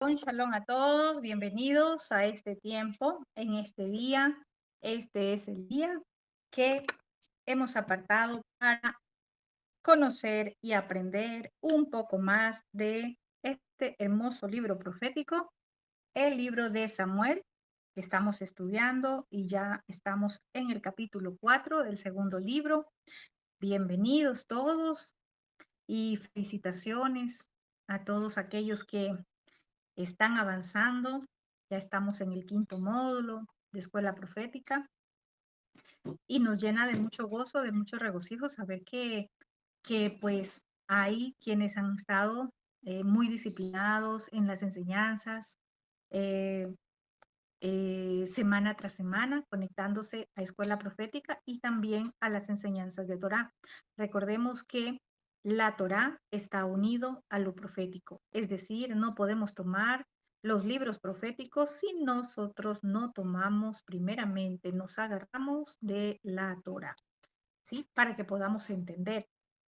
Shalom a todos, bienvenidos a este tiempo, en este día. Este es el día que hemos apartado para conocer y aprender un poco más de este hermoso libro profético, el libro de Samuel, que estamos estudiando y ya estamos en el capítulo 4 del segundo libro. Bienvenidos todos y felicitaciones a todos aquellos que están avanzando. Ya estamos en el quinto módulo de escuela profética y nos llena de mucho gozo, de mucho regocijo saber que pues hay quienes han estado muy disciplinados en las enseñanzas, eh, semana tras semana, conectándose a escuela profética y también a las enseñanzas de Torá. Recordemos que la Torá está unido a lo profético, es decir, no podemos tomar los libros proféticos si nosotros no tomamos primeramente, nos agarramos de la Torá, ¿sí? Para que podamos entender.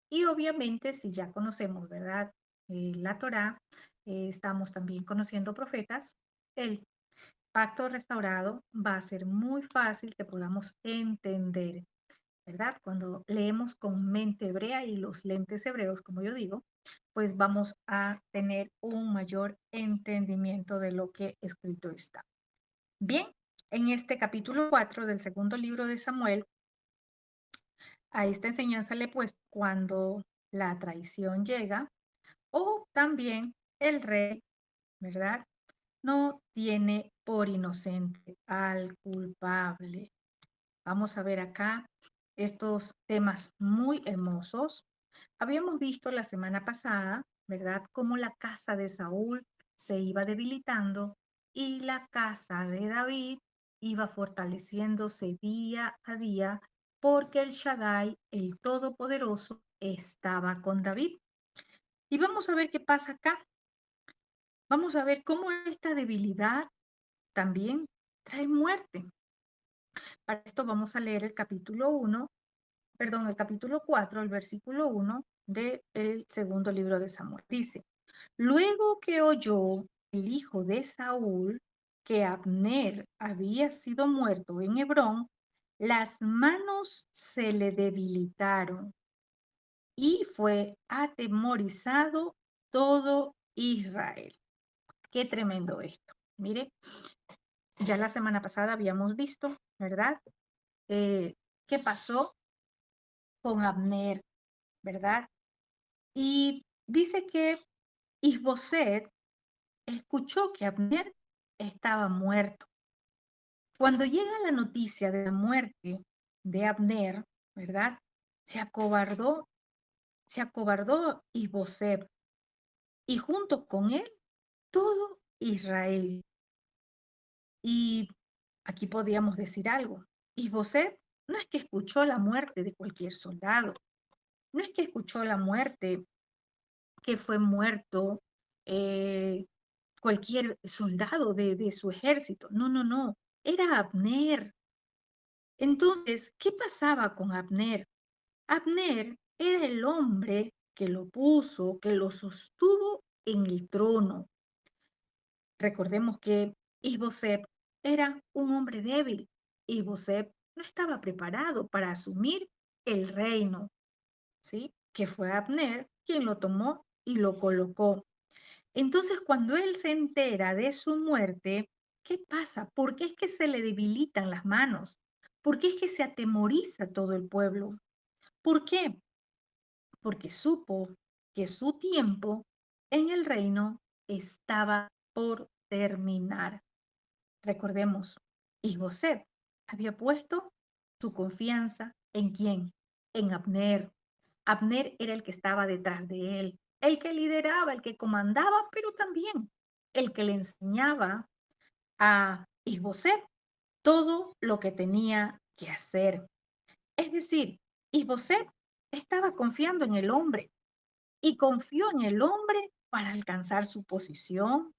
Y obviamente, si ya conocemos, ¿verdad? La Torá, estamos también conociendo profetas, el pacto restaurado va a ser muy fácil que podamos entender, ¿verdad? Cuando leemos con mente hebrea y los lentes hebreos, como yo digo, pues vamos a tener un mayor entendimiento de lo que escrito está. Bien, en este capítulo 4 del segundo libro de Samuel, a esta enseñanza le he puesto cuando la traición llega o también el rey, ¿verdad? No tiene por inocente al culpable. Vamos a ver acá estos temas muy hermosos. Habíamos visto la semana pasada, ¿verdad?, cómo la casa de Saúl se iba debilitando y la casa de David iba fortaleciéndose día a día porque el Shaddai, el Todopoderoso, estaba con David. Y vamos a ver qué pasa acá. Vamos a ver cómo esta debilidad también trae muerte. Para esto vamos a leer el capítulo 1, perdón, el capítulo 4, el versículo 1 del segundo libro de Samuel. Dice, luego que oyó el hijo de Saúl que Abner había sido muerto en Hebrón, las manos se le debilitaron y fue atemorizado todo Israel. Qué tremendo esto. Mire, ya la semana pasada habíamos visto, ¿verdad? ¿Qué pasó con Abner, verdad? Y dice que Isboset escuchó que Abner estaba muerto. Cuando llega la noticia de la muerte de Abner, ¿verdad? Se acobardó Isboset y junto con él todo Israel. Y aquí podríamos decir algo. Isboset no es que escuchó la muerte de cualquier soldado, no es que escuchó la muerte que fue muerto eh, cualquier soldado de su ejército. No, no, no. Era Abner. Entonces, ¿qué pasaba con Abner? Abner era el hombre que lo puso, que lo sostuvo en el trono. Recordemos que Isboset era un hombre débil. Isboset no estaba preparado para asumir el reino, ¿sí? Que fue Abner quien lo tomó y lo colocó. Entonces, cuando él se entera de su muerte, ¿qué pasa? ¿Por qué es que se le debilitan las manos? ¿Por qué es que se atemoriza todo el pueblo? ¿Por qué? Porque supo que su tiempo en el reino estaba por terminar. Recordemos, Isboset había puesto su confianza ¿en quién? En Abner. Abner era el que estaba detrás de él, el que lideraba, el que comandaba, pero también el que le enseñaba a Isboset todo lo que tenía que hacer. Es decir, Isboset estaba confiando en el hombre y confió en el hombre para alcanzar su posición.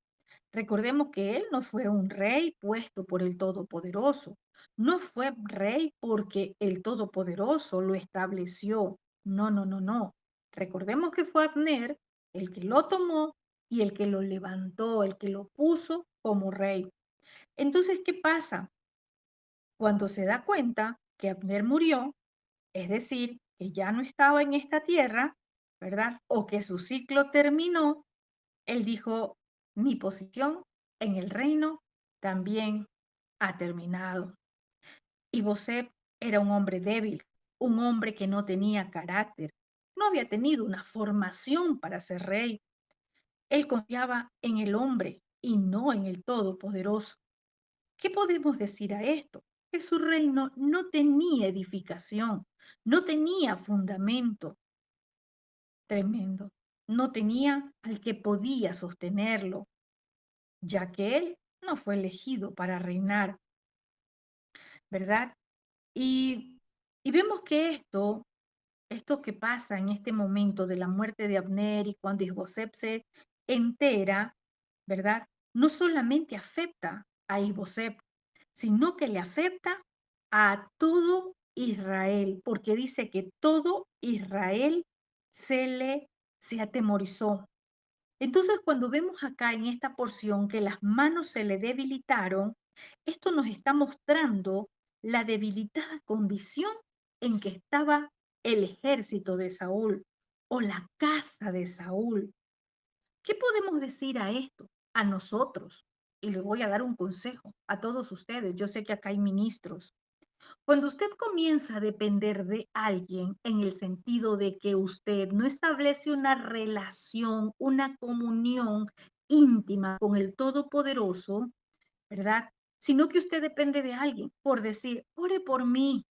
Recordemos que él no fue un rey puesto por el Todopoderoso. No fue rey porque el Todopoderoso lo estableció. No, no, no, no. Recordemos que fue Abner el que lo tomó y el que lo levantó, el que lo puso como rey. Entonces, ¿qué pasa? Cuando se da cuenta que Abner murió, es decir, que ya no estaba en esta tierra, ¿verdad? O que su ciclo terminó, él dijo, mi posición en el reino también ha terminado. Y Bosé era un hombre débil, un hombre que no tenía carácter, no había tenido una formación para ser rey. Él confiaba en el hombre y no en el Todopoderoso. ¿Qué podemos decir a esto? Que su reino no tenía edificación, no tenía fundamento tremendo, no tenía al que podía sostenerlo, ya que él no fue elegido para reinar, ¿verdad? Y, y vemos que esto que pasa en este momento de la muerte de Abner y cuando Isboset se entera, ¿verdad? No solamente afecta a Isboset, sino que le afecta a todo Israel, porque dice que todo Israel se atemorizó. Entonces, cuando vemos acá en esta porción que las manos se le debilitaron, esto nos está mostrando la debilitada condición en que estaba el ejército de Saúl o la casa de Saúl. ¿Qué podemos decir a esto? A nosotros. Y le voy a dar un consejo a todos ustedes. Yo sé que acá hay ministros. Cuando usted comienza a depender de alguien en el sentido de que usted no establece una relación, una comunión íntima con el Todopoderoso, ¿verdad? Sino que usted depende de alguien por decir, ore por mí.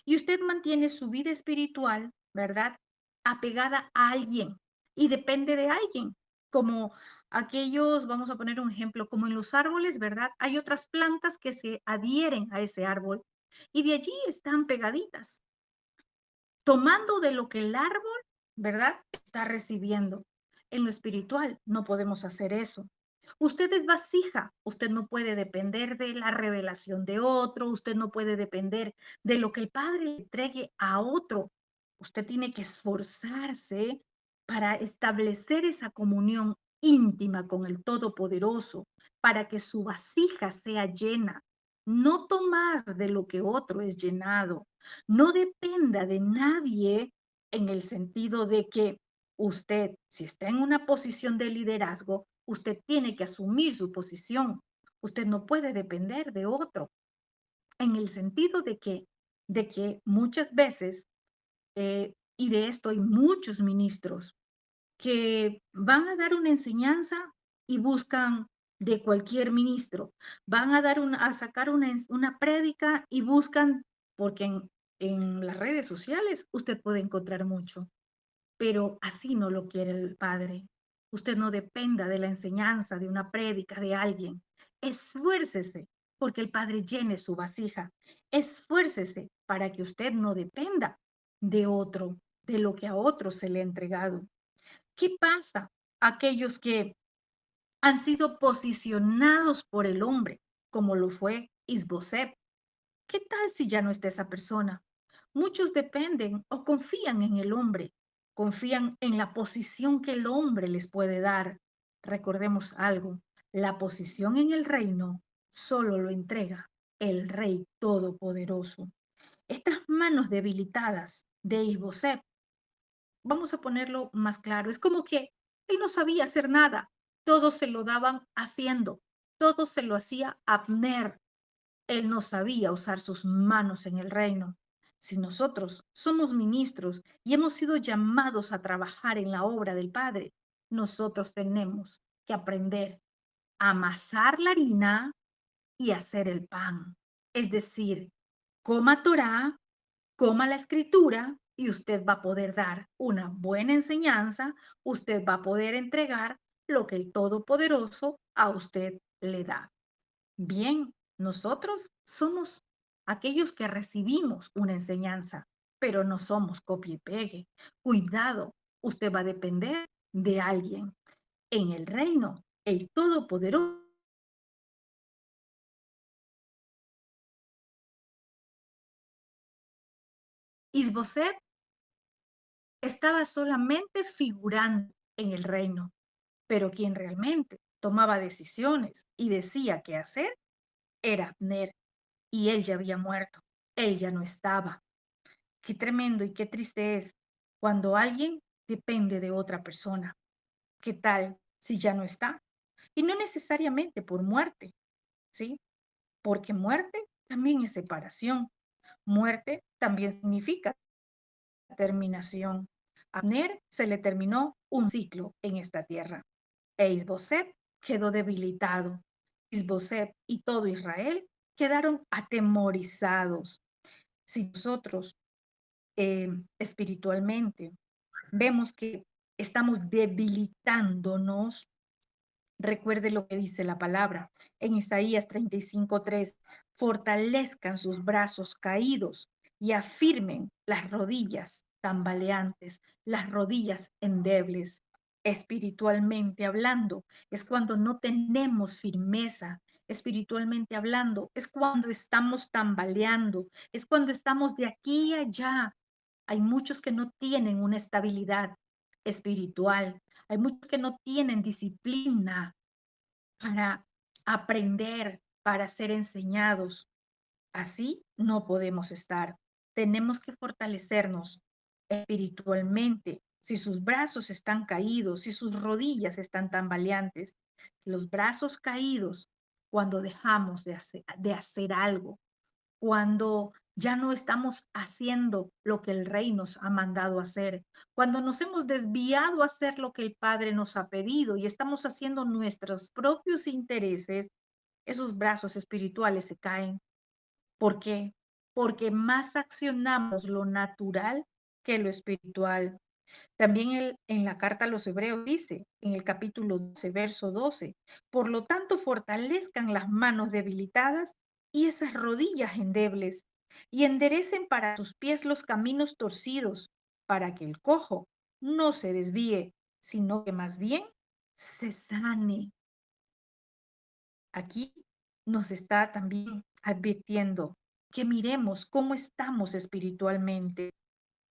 Y usted mantiene su vida espiritual, ¿verdad? Apegada a alguien y depende de alguien. Como aquellos, vamos a poner un ejemplo, como en los árboles, ¿verdad? Hay otras plantas que se adhieren a ese árbol y de allí están pegaditas, tomando de lo que el árbol, ¿verdad? Está recibiendo. En lo espiritual no podemos hacer eso. Usted es vasija, usted no puede depender de la revelación de otro, usted no puede depender de lo que el Padre le entregue a otro. Usted tiene que esforzarse para establecer esa comunión íntima con el Todopoderoso, para que su vasija sea llena, no tomar de lo que otro es llenado. No dependa de nadie en el sentido de que usted, si está en una posición de liderazgo, usted tiene que asumir su posición. Usted no puede depender de otro. En el sentido de que muchas veces, y de esto hay muchos ministros, que van a dar una enseñanza y buscan de cualquier ministro. Van a a sacar una prédica y buscan, porque en las redes sociales usted puede encontrar mucho, pero así no lo quiere el Padre. Usted no dependa de la enseñanza, de una prédica de alguien. Esfuércese porque el Padre llene su vasija. Esfuércese para que usted no dependa de otro, de lo que a otro se le ha entregado. ¿Qué pasa? Aquellos que han sido posicionados por el hombre, como lo fue Isboset. ¿Qué tal si ya no está esa persona? Muchos dependen o confían en el hombre, confían en la posición que el hombre les puede dar. Recordemos algo, la posición en el reino solo lo entrega el Rey Todopoderoso. Estas manos debilitadas de Isboset, vamos a ponerlo más claro, es como que él no sabía hacer nada, todo se lo daban haciendo, todo se lo hacía Abner, él no sabía usar sus manos en el reino. Si nosotros somos ministros y hemos sido llamados a trabajar en la obra del Padre, nosotros tenemos que aprender a amasar la harina y hacer el pan. Es decir, coma Torah, coma la escritura y usted va a poder dar una buena enseñanza, usted va a poder entregar lo que el Todopoderoso a usted le da. Bien, nosotros somos aquellos que recibimos una enseñanza, pero no somos copia y pegue. Cuidado, usted va a depender de alguien. En el reino, el Todopoderoso, Isboset estaba solamente figurando en el reino. pero quien realmente tomaba decisiones y decía qué hacer era Abner, y él ya había muerto, él ya no estaba. Qué tremendo y qué triste es cuando alguien depende de otra persona. ¿Qué tal si ya no está? Y no necesariamente por muerte, ¿sí? Porque muerte también es separación. Muerte también significa terminación. A Abner se le terminó un ciclo en esta tierra. E Isboset quedó debilitado. Isboset y todo Israel quedaron atemorizados. Si nosotros espiritualmente vemos que estamos debilitándonos, recuerde lo que dice la palabra en Isaías 35:3, fortalezcan sus brazos caídos y afirmen las rodillas tambaleantes, las rodillas endebles. Espiritualmente hablando, es cuando no tenemos firmeza. Espiritualmente hablando, es cuando estamos tambaleando, es cuando estamos de aquí a allá. Hay muchos que no tienen una estabilidad espiritual, hay muchos que no tienen disciplina para aprender, para ser enseñados. Así no podemos estar. Tenemos que fortalecernos espiritualmente. Si sus brazos están caídos, si sus rodillas están tambaleantes, los brazos caídos, cuando dejamos de hacer algo, cuando ya no estamos haciendo lo que el rey nos ha mandado hacer, cuando nos hemos desviado a hacer lo que el Padre nos ha pedido y estamos haciendo nuestros propios intereses, esos brazos espirituales se caen. ¿Por qué? Porque más accionamos lo natural que lo espiritual. También en la carta a los Hebreos dice, en el capítulo 12, verso 12, por lo tanto fortalezcan las manos debilitadas y esas rodillas endebles, y enderecen para sus pies los caminos torcidos, para que el cojo no se desvíe, sino que más bien se sane. Aquí nos está también advirtiendo que miremos cómo estamos espiritualmente.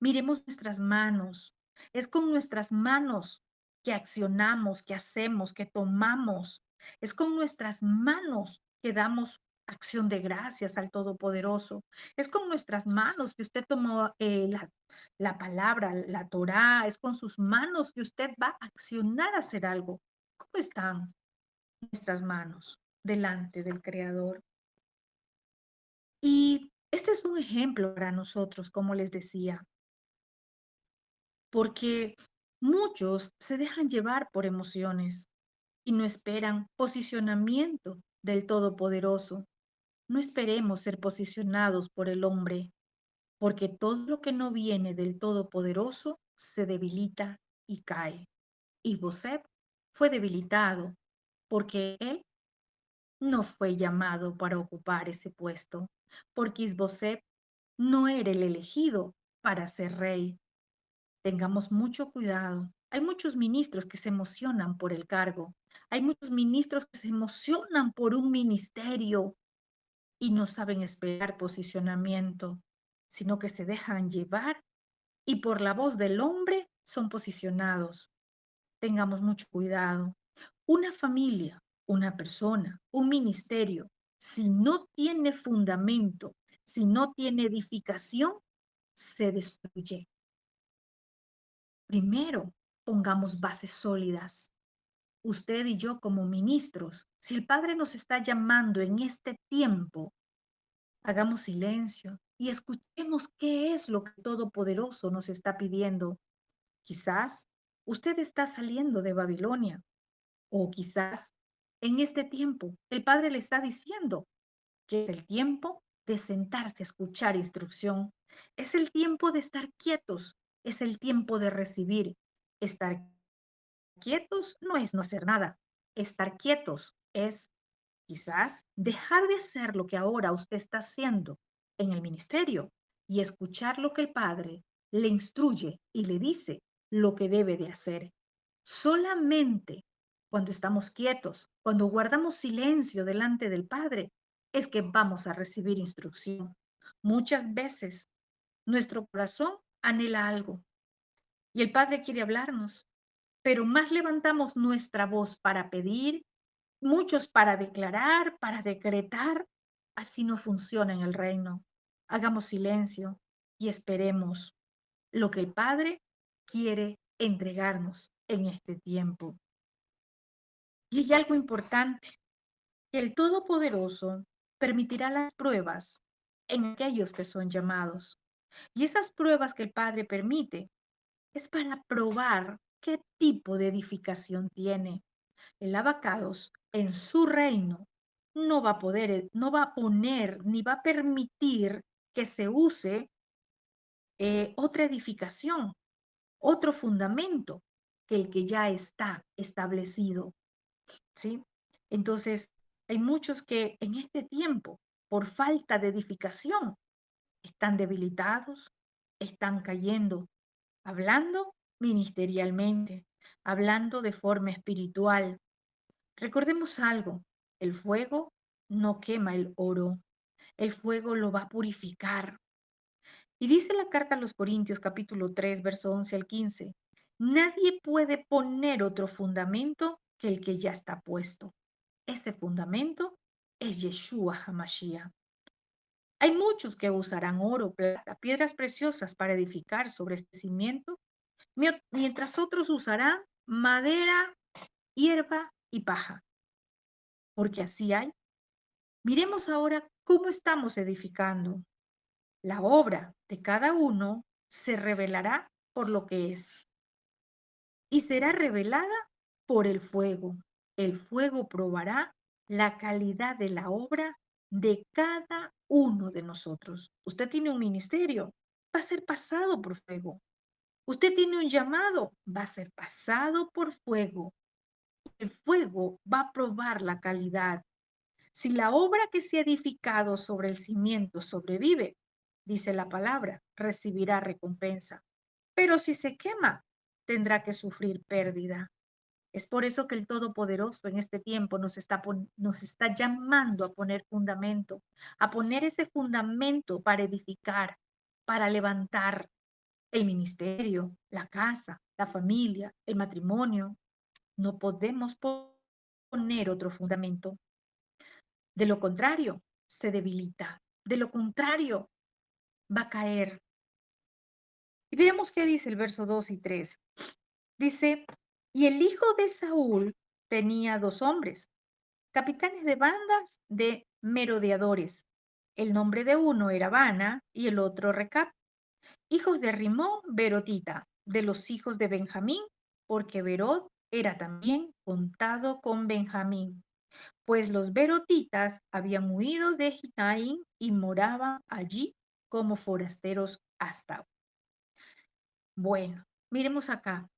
Miremos nuestras manos. Es con nuestras manos que accionamos, que hacemos, que tomamos. Es con nuestras manos que damos acción de gracias al Todopoderoso. Es con nuestras manos que usted tomó la palabra, la Torá. Es con sus manos que usted va a accionar a hacer algo. ¿Cómo están nuestras manos delante del Creador? Y este es un ejemplo para nosotros, como les decía, porque muchos se dejan llevar por emociones y no esperan posicionamiento del Todopoderoso. No esperemos ser posicionados por el hombre, porque todo lo que no viene del Todopoderoso se debilita y cae. Y Boseb fue debilitado porque él no fue llamado para ocupar ese puesto, porque Isboset no era el elegido para ser rey. Tengamos mucho cuidado. Hay muchos ministros que se emocionan por el cargo. Hay muchos ministros que se emocionan por un ministerio y no saben esperar posicionamiento, sino que se dejan llevar y por la voz del hombre son posicionados. Tengamos mucho cuidado. Una familia, una persona, un ministerio, si no tiene fundamento, si no tiene edificación, se destruye. Primero, pongamos bases sólidas. Usted y yo como ministros, si el Padre nos está llamando en este tiempo, hagamos silencio y escuchemos qué es lo que el Todopoderoso nos está pidiendo. Quizás usted está saliendo de Babilonia o quizás en este tiempo el Padre le está diciendo que es el tiempo de sentarse a escuchar instrucción. Es el tiempo de estar quietos, es el tiempo de recibir. Estar quietos no es no hacer nada. Estar quietos es quizás dejar de hacer lo que ahora usted está haciendo en el ministerio y escuchar lo que el Padre le instruye y le dice lo que debe de hacer. Solamente cuando estamos quietos, cuando guardamos silencio delante del Padre, es que vamos a recibir instrucción. Muchas veces nuestro corazón anhela algo y el Padre quiere hablarnos, pero más levantamos nuestra voz para pedir, muchos para declarar, para decretar. Así no funciona en el reino. Hagamos silencio y esperemos lo que el Padre quiere entregarnos en este tiempo. Y hay algo importante, que el Todopoderoso permitirá las pruebas en aquellos que son llamados. Y esas pruebas que el Padre permite es para probar qué tipo de edificación tiene. El abacados en su reino no va a poder, no va a poner ni va a permitir que se use otra edificación, otro fundamento que el que ya está establecido, ¿sí? Entonces, hay muchos que en este tiempo, por falta de edificación, están debilitados, están cayendo, hablando ministerialmente, hablando de forma espiritual. Recordemos algo, el fuego no quema el oro, el fuego lo va a purificar. Y dice la carta a los Corintios capítulo 3, verso 11 al 15, nadie puede poner otro fundamento que el que ya está puesto. Ese fundamento es Yeshua HaMashiach. Hay muchos que usarán oro, plata, piedras preciosas para edificar sobre este cimiento, mientras otros usarán madera, hierba y paja, porque así hay. Miremos ahora cómo estamos edificando. La obra de cada uno se revelará por lo que es y será revelada por el fuego. El fuego probará la calidad de la obra de cada uno de nosotros. Usted tiene un ministerio, va a ser pasado por fuego. Usted tiene un llamado, va a ser pasado por fuego. El fuego va a probar la calidad. Si la obra que se ha edificado sobre el cimiento sobrevive, dice la palabra, recibirá recompensa. Pero si se quema, tendrá que sufrir pérdida. Es por eso que el Todopoderoso en este tiempo nos está llamando a poner fundamento, a poner ese fundamento para edificar, para levantar el ministerio, la casa, la familia, el matrimonio. No podemos poner otro fundamento. De lo contrario, se debilita. De lo contrario, va a caer. Y veamos qué dice el verso 2 y 3. Dice, y el hijo de Saúl tenía dos hombres, capitanes de bandas de merodeadores. El nombre de uno era Bana y el otro Recab, hijos de Rimón, Berotita, de los hijos de Benjamín, porque Berot era también contado con Benjamín, pues los berotitas habían huido de Gitaim y moraban allí como forasteros hasta hoy. Bueno, miremos acá.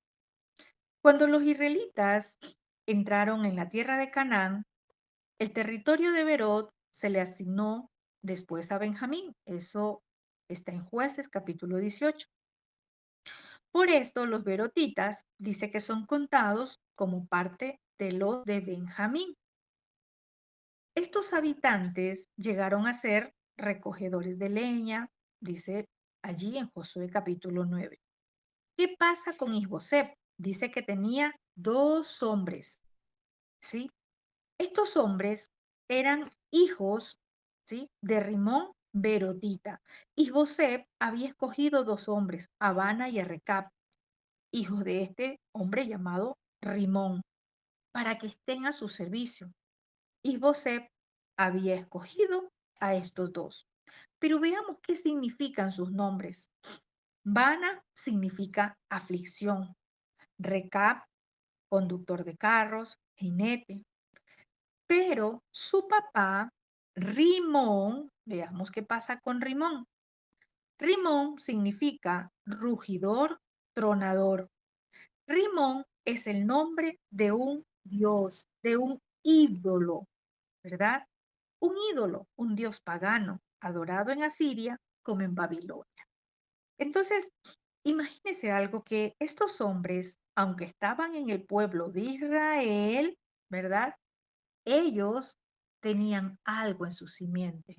Cuando los israelitas entraron en la tierra de Canaán, el territorio de Berot se le asignó después a Benjamín. Eso está en Jueces capítulo 18. Por esto los berotitas dice que son contados como parte de los de Benjamín. Estos habitantes llegaron a ser recogedores de leña, dice allí en Josué capítulo 9. ¿Qué pasa con Isbosep? Dice que tenía dos hombres, ¿sí? Estos hombres eran hijos, ¿sí? De Rimón Berotita. Isbosep había escogido dos hombres, Abana y a Recab, hijos de este hombre llamado Rimón, para que estén a su servicio. Isbosep había escogido a estos dos. Pero veamos qué significan sus nombres. Bana significa aflicción. Recab, conductor de carros, jinete. Pero su papá, Rimón, veamos qué pasa con Rimón. Rimón significa rugidor, tronador. Rimón es el nombre de un dios, de un ídolo, ¿verdad? Un ídolo, un dios pagano, adorado en Asiria como en Babilonia. Entonces, imagínese algo que estos hombres, aunque estaban en el pueblo de Israel, ¿verdad? Ellos tenían algo en su simiente.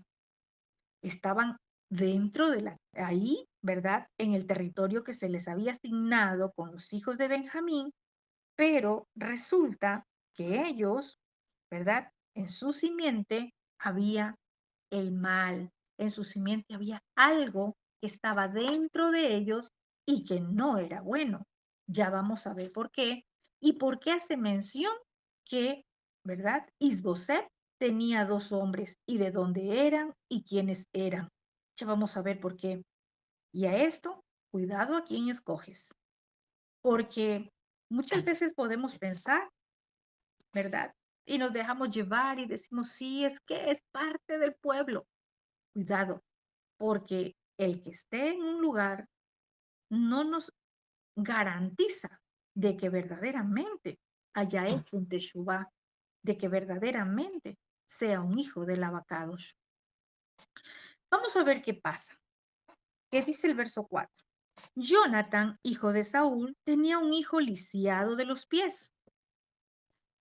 Estaban dentro de ahí, ¿verdad? En el territorio que se les había asignado con los hijos de Benjamín, pero resulta que ellos, ¿verdad? En su simiente había el mal, en su simiente había algo que estaba dentro de ellos y que no era bueno. Ya vamos a ver por qué y por qué hace mención que, ¿verdad? Isboset tenía dos hombres y de dónde eran y quiénes eran. Ya vamos a ver por qué. Y a esto, cuidado a quién escoges, porque muchas veces podemos pensar, ¿verdad? Y nos dejamos llevar y decimos, sí, es que es parte del pueblo. Cuidado, porque el que esté en un lugar no nos garantiza de que verdaderamente haya hecho un teshuvá, de que verdaderamente sea un hijo del abacados. Vamos a ver qué pasa. ¿Qué dice el verso 4? Jonathan, hijo de Saúl, tenía un hijo lisiado de los pies.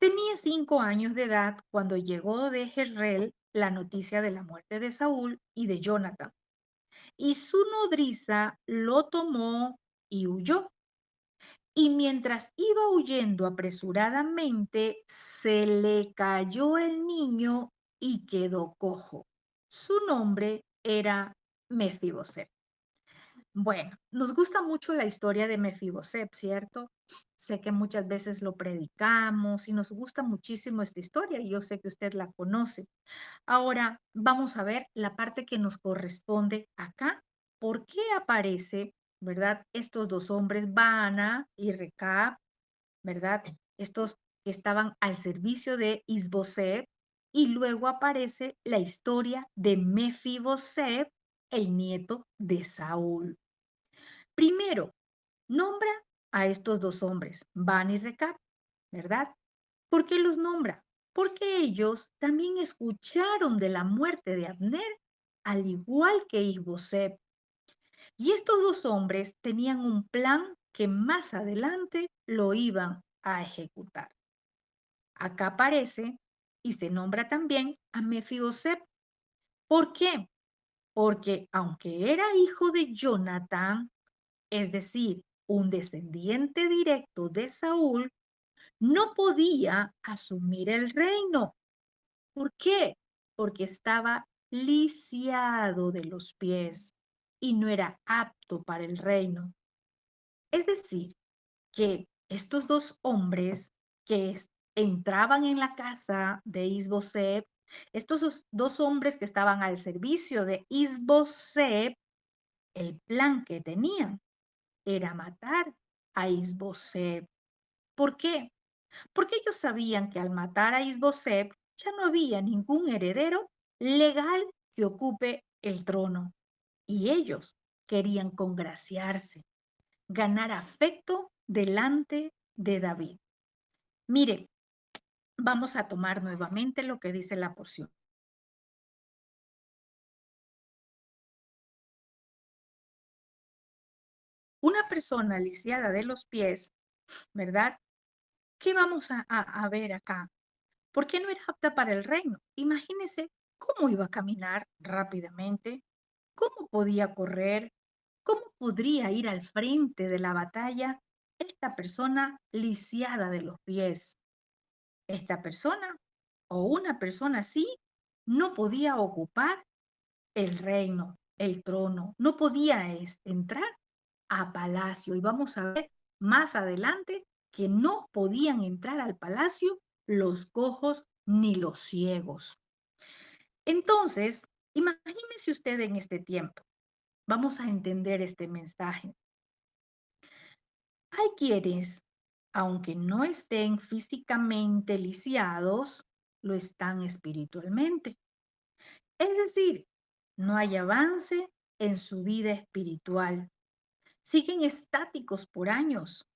Tenía 5 años de edad cuando llegó de Jezreel la noticia de la muerte de Saúl y de Jonathan. Y su nodriza lo tomó y huyó. Y mientras iba huyendo apresuradamente, se le cayó el niño y quedó cojo. Su nombre era Mefiboset. Bueno, nos gusta mucho la historia de Mefiboset, ¿cierto? Sé que muchas veces lo predicamos y nos gusta muchísimo esta historia y yo sé que usted la conoce. Ahora vamos a ver la parte que nos corresponde acá. ¿Por qué aparece, verdad? Estos dos hombres, Baana y Recab, ¿verdad? Estos que estaban al servicio de Isboset, y luego aparece la historia de Mefiboset, el nieto de Saúl. Primero, nombra a estos dos hombres, Ban y Recab, ¿verdad? ¿Por qué los nombra? Porque ellos también escucharon de la muerte de Abner, al igual que Isboset. Y estos dos hombres tenían un plan que más adelante lo iban a ejecutar. Acá aparece y se nombra también a Mefiboset. ¿Por qué? Porque aunque era hijo de Jonatán, es decir, un descendiente directo de Saúl, no podía asumir el reino. ¿Por qué? Porque estaba lisiado de los pies y no era apto para el reino. Es decir, que estos dos hombres que entraban en la casa de Isboset, estos dos hombres que estaban al servicio de Isboset, el plan que tenían era matar a Isboset. ¿Por qué? Porque ellos sabían que al matar a Isboset ya no había ningún heredero legal que ocupe el trono. Y ellos querían congraciarse, ganar afecto delante de David. Mire, vamos a tomar nuevamente lo que dice la porción. Una persona lisiada de los pies, ¿verdad? ¿Qué vamos a ver acá? ¿Por qué no era apta para el reino? Imagínese cómo iba a caminar rápidamente, cómo podía correr, cómo podría ir al frente de la batalla esta persona lisiada de los pies. Esta persona o una persona así no podía ocupar el reino, el trono, no podía entrar a palacio. Y vamos a ver más adelante que no podían entrar al palacio los cojos ni los ciegos. Entonces, imagínese usted en este tiempo. Vamos a entender este mensaje. Hay quienes, aunque no estén físicamente lisiados, lo están espiritualmente. Es decir, no hay avance en su vida espiritual. Siguen estáticos por años.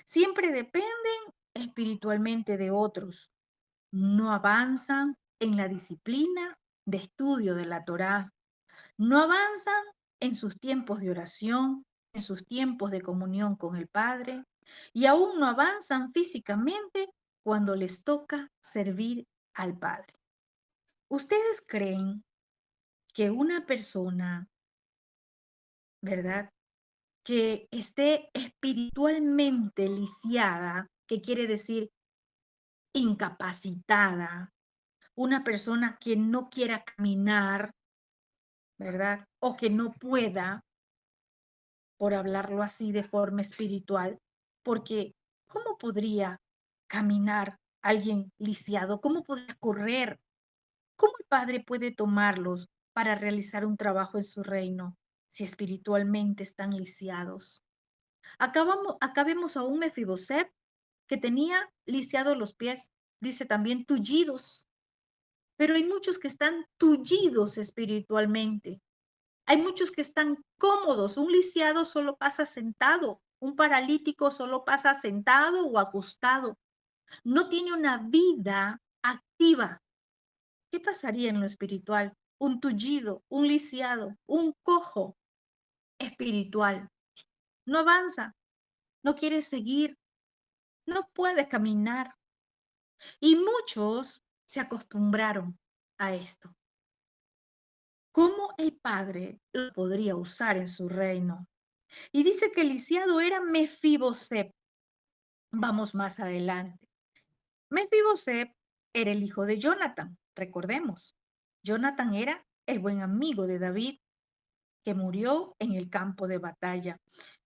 Siempre dependen espiritualmente de otros. No avanzan en la disciplina de estudio de la Torá. No avanzan en sus tiempos de oración, en sus tiempos de comunión con el Padre, y aún no avanzan físicamente cuando les toca servir al Padre. ¿Ustedes creen que una persona, ¿verdad?, que esté espiritualmente lisiada que quiere decir incapacitada, una persona que no quiera caminar, ¿verdad? O que no pueda, por hablarlo así de forma espiritual, porque ¿cómo podría caminar alguien lisiado? ¿Cómo podría correr? ¿Cómo el Padre puede tomarlos para realizar un trabajo en su reino si espiritualmente están lisiados? Acá vemos a un Mefiboset que tenía lisiados los pies, dice también tullidos, pero hay muchos que están tullidos espiritualmente. Hay muchos que están cómodos. Un lisiado solo pasa sentado. Un paralítico solo pasa sentado o acostado. No tiene una vida activa. ¿Qué pasaría en lo espiritual? Un tullido, un lisiado, un cojo espiritual. No avanza, no quiere seguir, no puede caminar. Y muchos se acostumbraron a esto. ¿Cómo el Padre lo podría usar en su reino? Y dice que el lisiado era Mefiboset. Vamos más adelante. Mefiboset era el hijo de Jonathan, recordemos. Jonathan era el buen amigo de David que murió en el campo de batalla.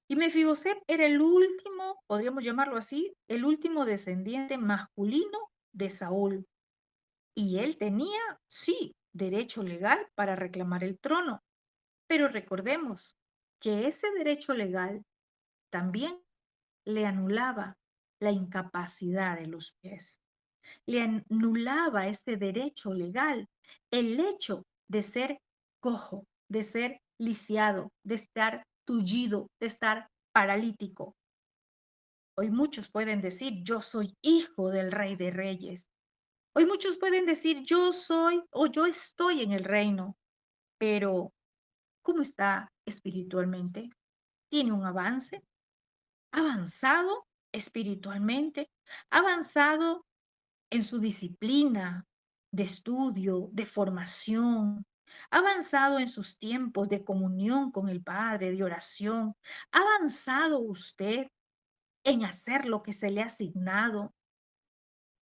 Y Mefiboset era el último, podríamos llamarlo así, el último descendiente masculino de Saúl. Y él tenía, sí, derecho legal para reclamar el trono. Pero recordemos que ese derecho legal también le anulaba la incapacidad de los pies, le anulaba este derecho legal, el hecho de ser cojo, de ser lisiado, de estar tullido, de estar paralítico. Hoy muchos pueden decir, yo soy hijo del Rey de Reyes. Hoy muchos pueden decir, yo soy o yo estoy en el reino, pero ¿cómo está espiritualmente? ¿Tiene un avance? ¿Ha avanzado espiritualmente? ¿Ha avanzado en su disciplina de estudio, de formación? ¿Ha avanzado en sus tiempos de comunión con el Padre, de oración? ¿Ha avanzado usted en hacer lo que se le ha asignado?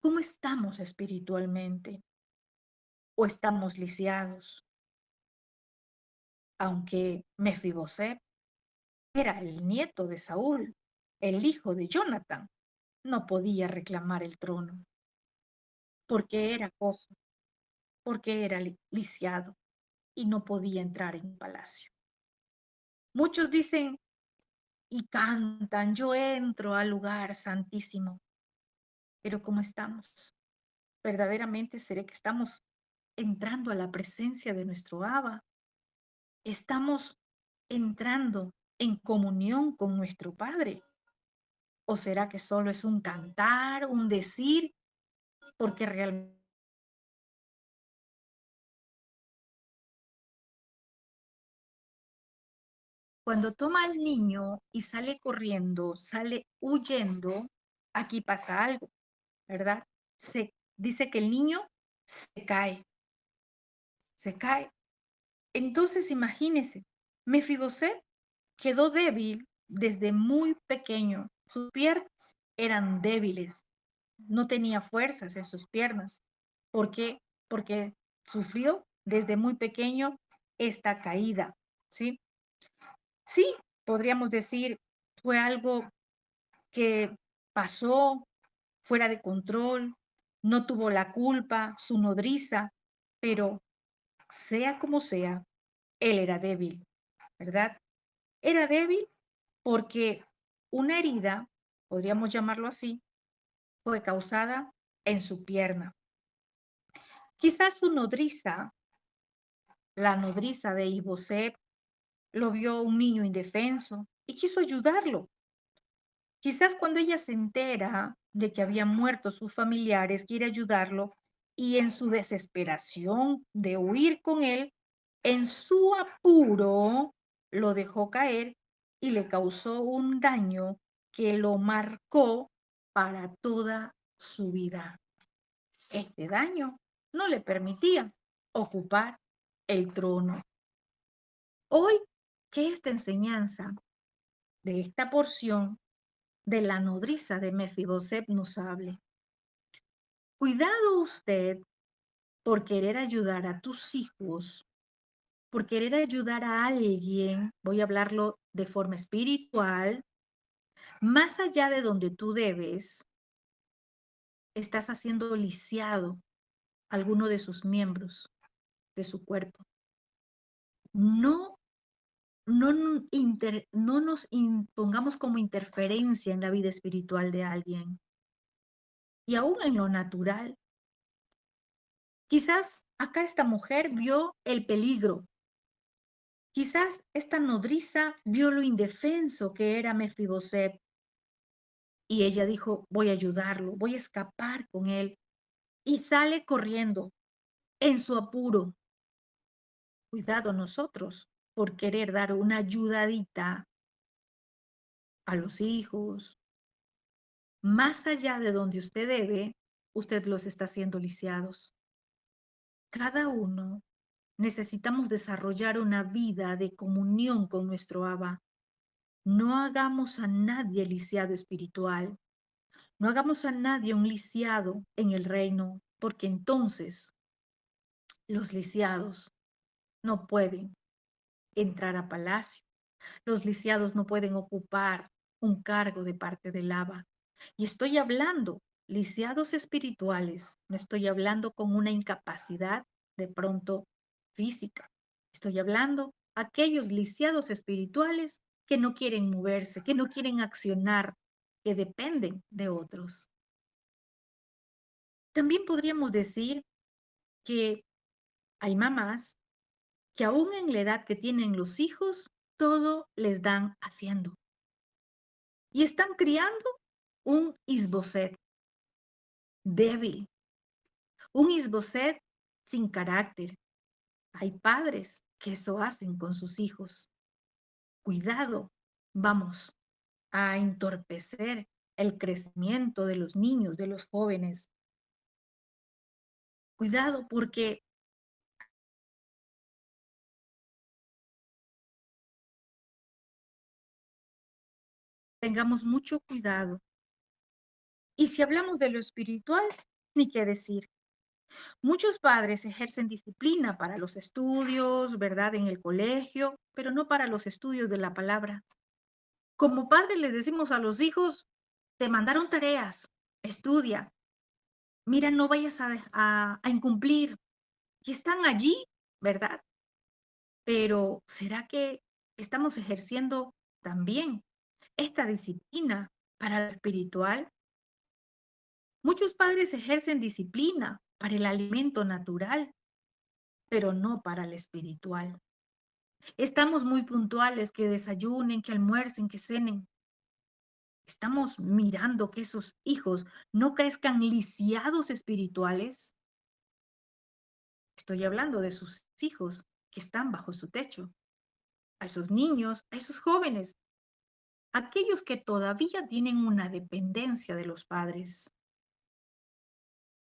¿Cómo estamos espiritualmente? ¿O estamos lisiados? Aunque Mefiboset era el nieto de Saúl, el hijo de Jonathan, no podía reclamar el trono porque era cojo, porque era lisiado y no podía entrar en el palacio. Muchos dicen y cantan, yo entro al lugar santísimo, pero ¿cómo estamos? ¿Verdaderamente será que estamos entrando a la presencia de nuestro Abba? ¿Estamos entrando en comunión con nuestro Padre? ¿O será que solo es un cantar, un decir, porque realmente cuando toma al niño y sale corriendo, sale huyendo, aquí pasa algo, ¿verdad? Se dice que el niño se cae, se cae. Entonces imagínese, Mefiboset quedó débil desde muy pequeño. Sus piernas eran débiles, no tenía fuerzas en sus piernas. ¿Por qué? Porque sufrió desde muy pequeño esta caída, ¿sí? Sí, podríamos decir, fue algo que pasó fuera de control, no tuvo la culpa, su nodriza, pero sea como sea, él era débil, ¿verdad? Era débil porque una herida, podríamos llamarlo así, fue causada en su pierna. Quizás su nodriza, la nodriza de Iboset, lo vio un niño indefenso y quiso ayudarlo. Quizás cuando ella se entera de que habían muerto sus familiares, quiere ayudarlo y en su desesperación de huir con él, en su apuro, lo dejó caer y le causó un daño que lo marcó para toda su vida. Este daño no le permitía ocupar el trono. Hoy que esta enseñanza de esta porción de la nodriza de Mefiboset nos hable. Cuidado usted por querer ayudar a tus hijos, por querer ayudar a alguien, voy a hablarlo de forma espiritual, más allá de donde tú debes, estás haciendo lisiado alguno de sus miembros de su cuerpo. No, no nos pongamos como interferencia en la vida espiritual de alguien. Y aún en lo natural. Quizás acá esta mujer vio el peligro. Quizás esta nodriza vio lo indefenso que era Mefiboset. Y ella dijo, voy a ayudarlo, voy a escapar con él. Y sale corriendo en su apuro. Cuidado nosotros por querer dar una ayudadita a los hijos. Más allá de donde usted debe, usted los está haciendo lisiados. Cada uno necesitamos desarrollar una vida de comunión con nuestro Abba. No hagamos a nadie lisiado espiritual. No hagamos a nadie un lisiado en el reino, porque entonces los lisiados no pueden entrar a palacio. Los lisiados no pueden ocupar un cargo de parte del Abba. Y estoy hablando lisiados espirituales, no estoy hablando con una incapacidad de pronto física. Estoy hablando aquellos lisiados espirituales que no quieren moverse, que no quieren accionar, que dependen de otros. También podríamos decir que hay mamás que aún en la edad que tienen los hijos, todo les dan haciendo. Y están criando un Isboset débil, un Isboset sin carácter. Hay padres que eso hacen con sus hijos. Cuidado, vamos a entorpecer el crecimiento de los niños, de los jóvenes. Cuidado porque tengamos mucho cuidado. Y si hablamos de lo espiritual, ni qué decir. Muchos padres ejercen disciplina para los estudios, ¿verdad? En el colegio, pero no para los estudios de la palabra. Como padres les decimos a los hijos, te mandaron tareas, estudia. Mira, no vayas a incumplir. Y están allí, ¿verdad? Pero ¿será que estamos ejerciendo también esta disciplina para lo espiritual? Muchos padres ejercen disciplina para el alimento natural, pero no para el espiritual. Estamos muy puntuales que desayunen, que almuercen, que cenen. Estamos mirando que esos hijos no crezcan lisiados espirituales. Estoy hablando de sus hijos que están bajo su techo, a esos niños, a esos jóvenes, aquellos que todavía tienen una dependencia de los padres.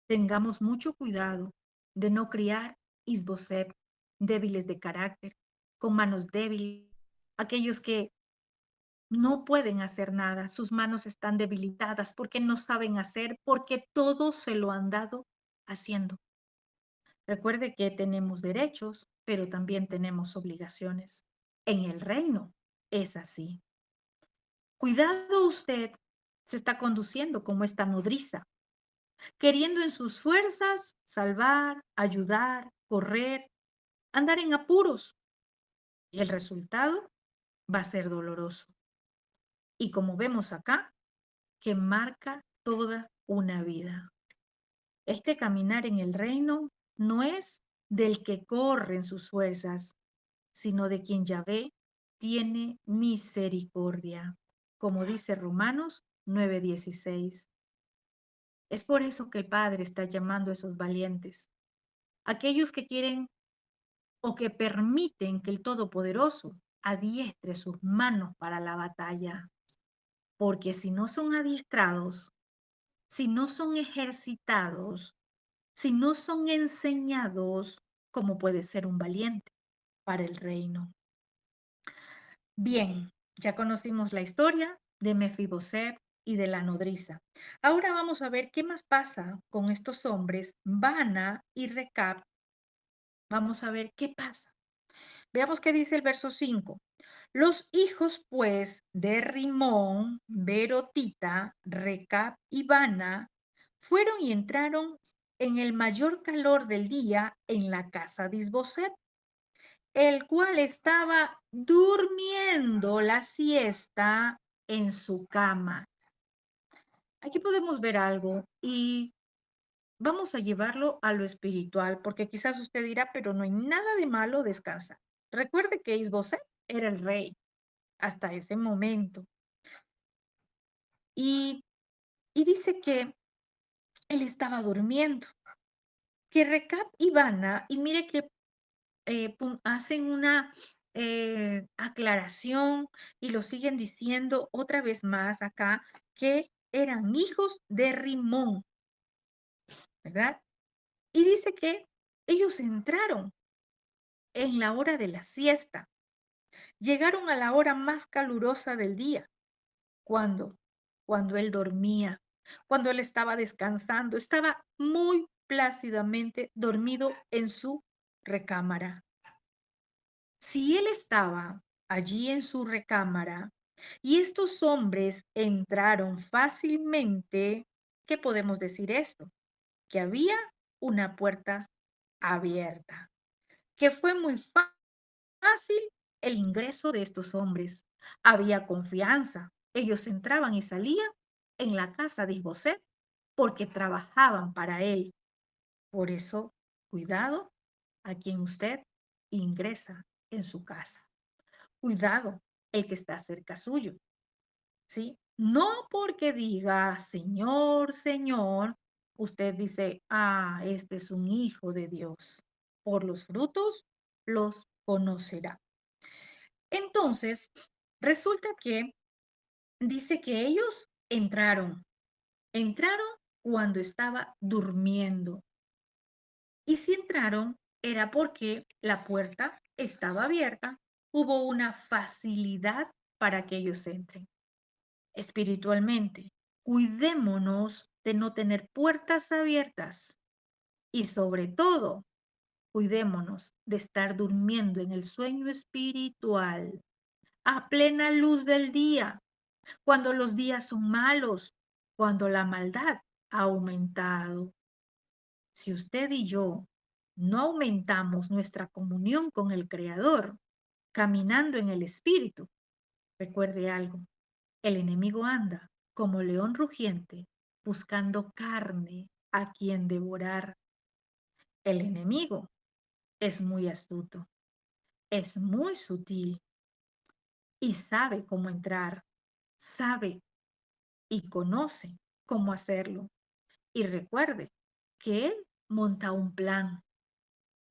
Tengamos mucho cuidado de no criar isbosep, débiles de carácter, con manos débiles, aquellos que no pueden hacer nada, sus manos están debilitadas porque no saben hacer, porque todo se lo han dado haciendo. Recuerde que tenemos derechos, pero también tenemos obligaciones. En el reino es así. Cuidado usted, se está conduciendo como esta nodriza, queriendo en sus fuerzas salvar, ayudar, correr, andar en apuros. Y el resultado va a ser doloroso. Y como vemos acá, que marca toda una vida. Este caminar en el reino no es del que corre en sus fuerzas, sino de quien Yahvé tiene misericordia, como dice Romanos 9:16. Es por eso que el Padre está llamando a esos valientes, aquellos que quieren o que permiten que el Todopoderoso adiestre sus manos para la batalla, porque si no son adiestrados, si no son ejercitados, si no son enseñados, ¿cómo puede ser un valiente para el reino? Bien, ya conocimos la historia de Mefiboset y de la nodriza. Ahora vamos a ver qué más pasa con estos hombres, Bana y Recab. Vamos a ver qué pasa. Veamos qué dice el verso 5. Los hijos, pues, de Rimón, Berotita, Recab y Bana fueron y entraron en el mayor calor del día en la casa de Isboset, el cual estaba durmiendo la siesta en su cama. Aquí podemos ver algo y vamos a llevarlo a lo espiritual, porque quizás usted dirá, pero no hay nada de malo descansar. Recuerde que Isboset era el rey hasta ese momento. Y, y dice que él estaba durmiendo, que Recab y Bana, y mire que hacen una aclaración y lo siguen diciendo otra vez más acá, que eran hijos de Rimón, ¿verdad? Y dice que ellos entraron en la hora de la siesta, llegaron a la hora más calurosa del día. ¿Cuándo? Cuando él dormía, cuando él estaba descansando, estaba muy plácidamente dormido en su recámara. Si él estaba allí en su recámara y estos hombres entraron fácilmente, ¿qué podemos decir esto? Que había una puerta abierta, que fue muy fácil el ingreso de estos hombres. Había confianza. Ellos entraban y salían en la casa de Isboset porque trabajaban para él. Por eso, cuidado a quien usted ingresa en su casa. Cuidado el que está cerca suyo, ¿sí? No porque diga Señor, Señor, usted dice, ah, este es un hijo de Dios. Por los frutos los conocerá. Entonces, resulta que dice que ellos entraron cuando estaba durmiendo. Y si entraron era porque la puerta estaba abierta, hubo una facilidad para que ellos entren. Espiritualmente, cuidémonos de no tener puertas abiertas y sobre todo, cuidémonos de estar durmiendo en el sueño espiritual a plena luz del día, cuando los días son malos, cuando la maldad ha aumentado. Si usted y yo no aumentamos nuestra comunión con el Creador, caminando en el Espíritu, recuerde algo, el enemigo anda como león rugiente, buscando carne a quien devorar. El enemigo es muy astuto, es muy sutil y sabe cómo entrar, sabe y conoce cómo hacerlo. Y recuerde que él monta un plan.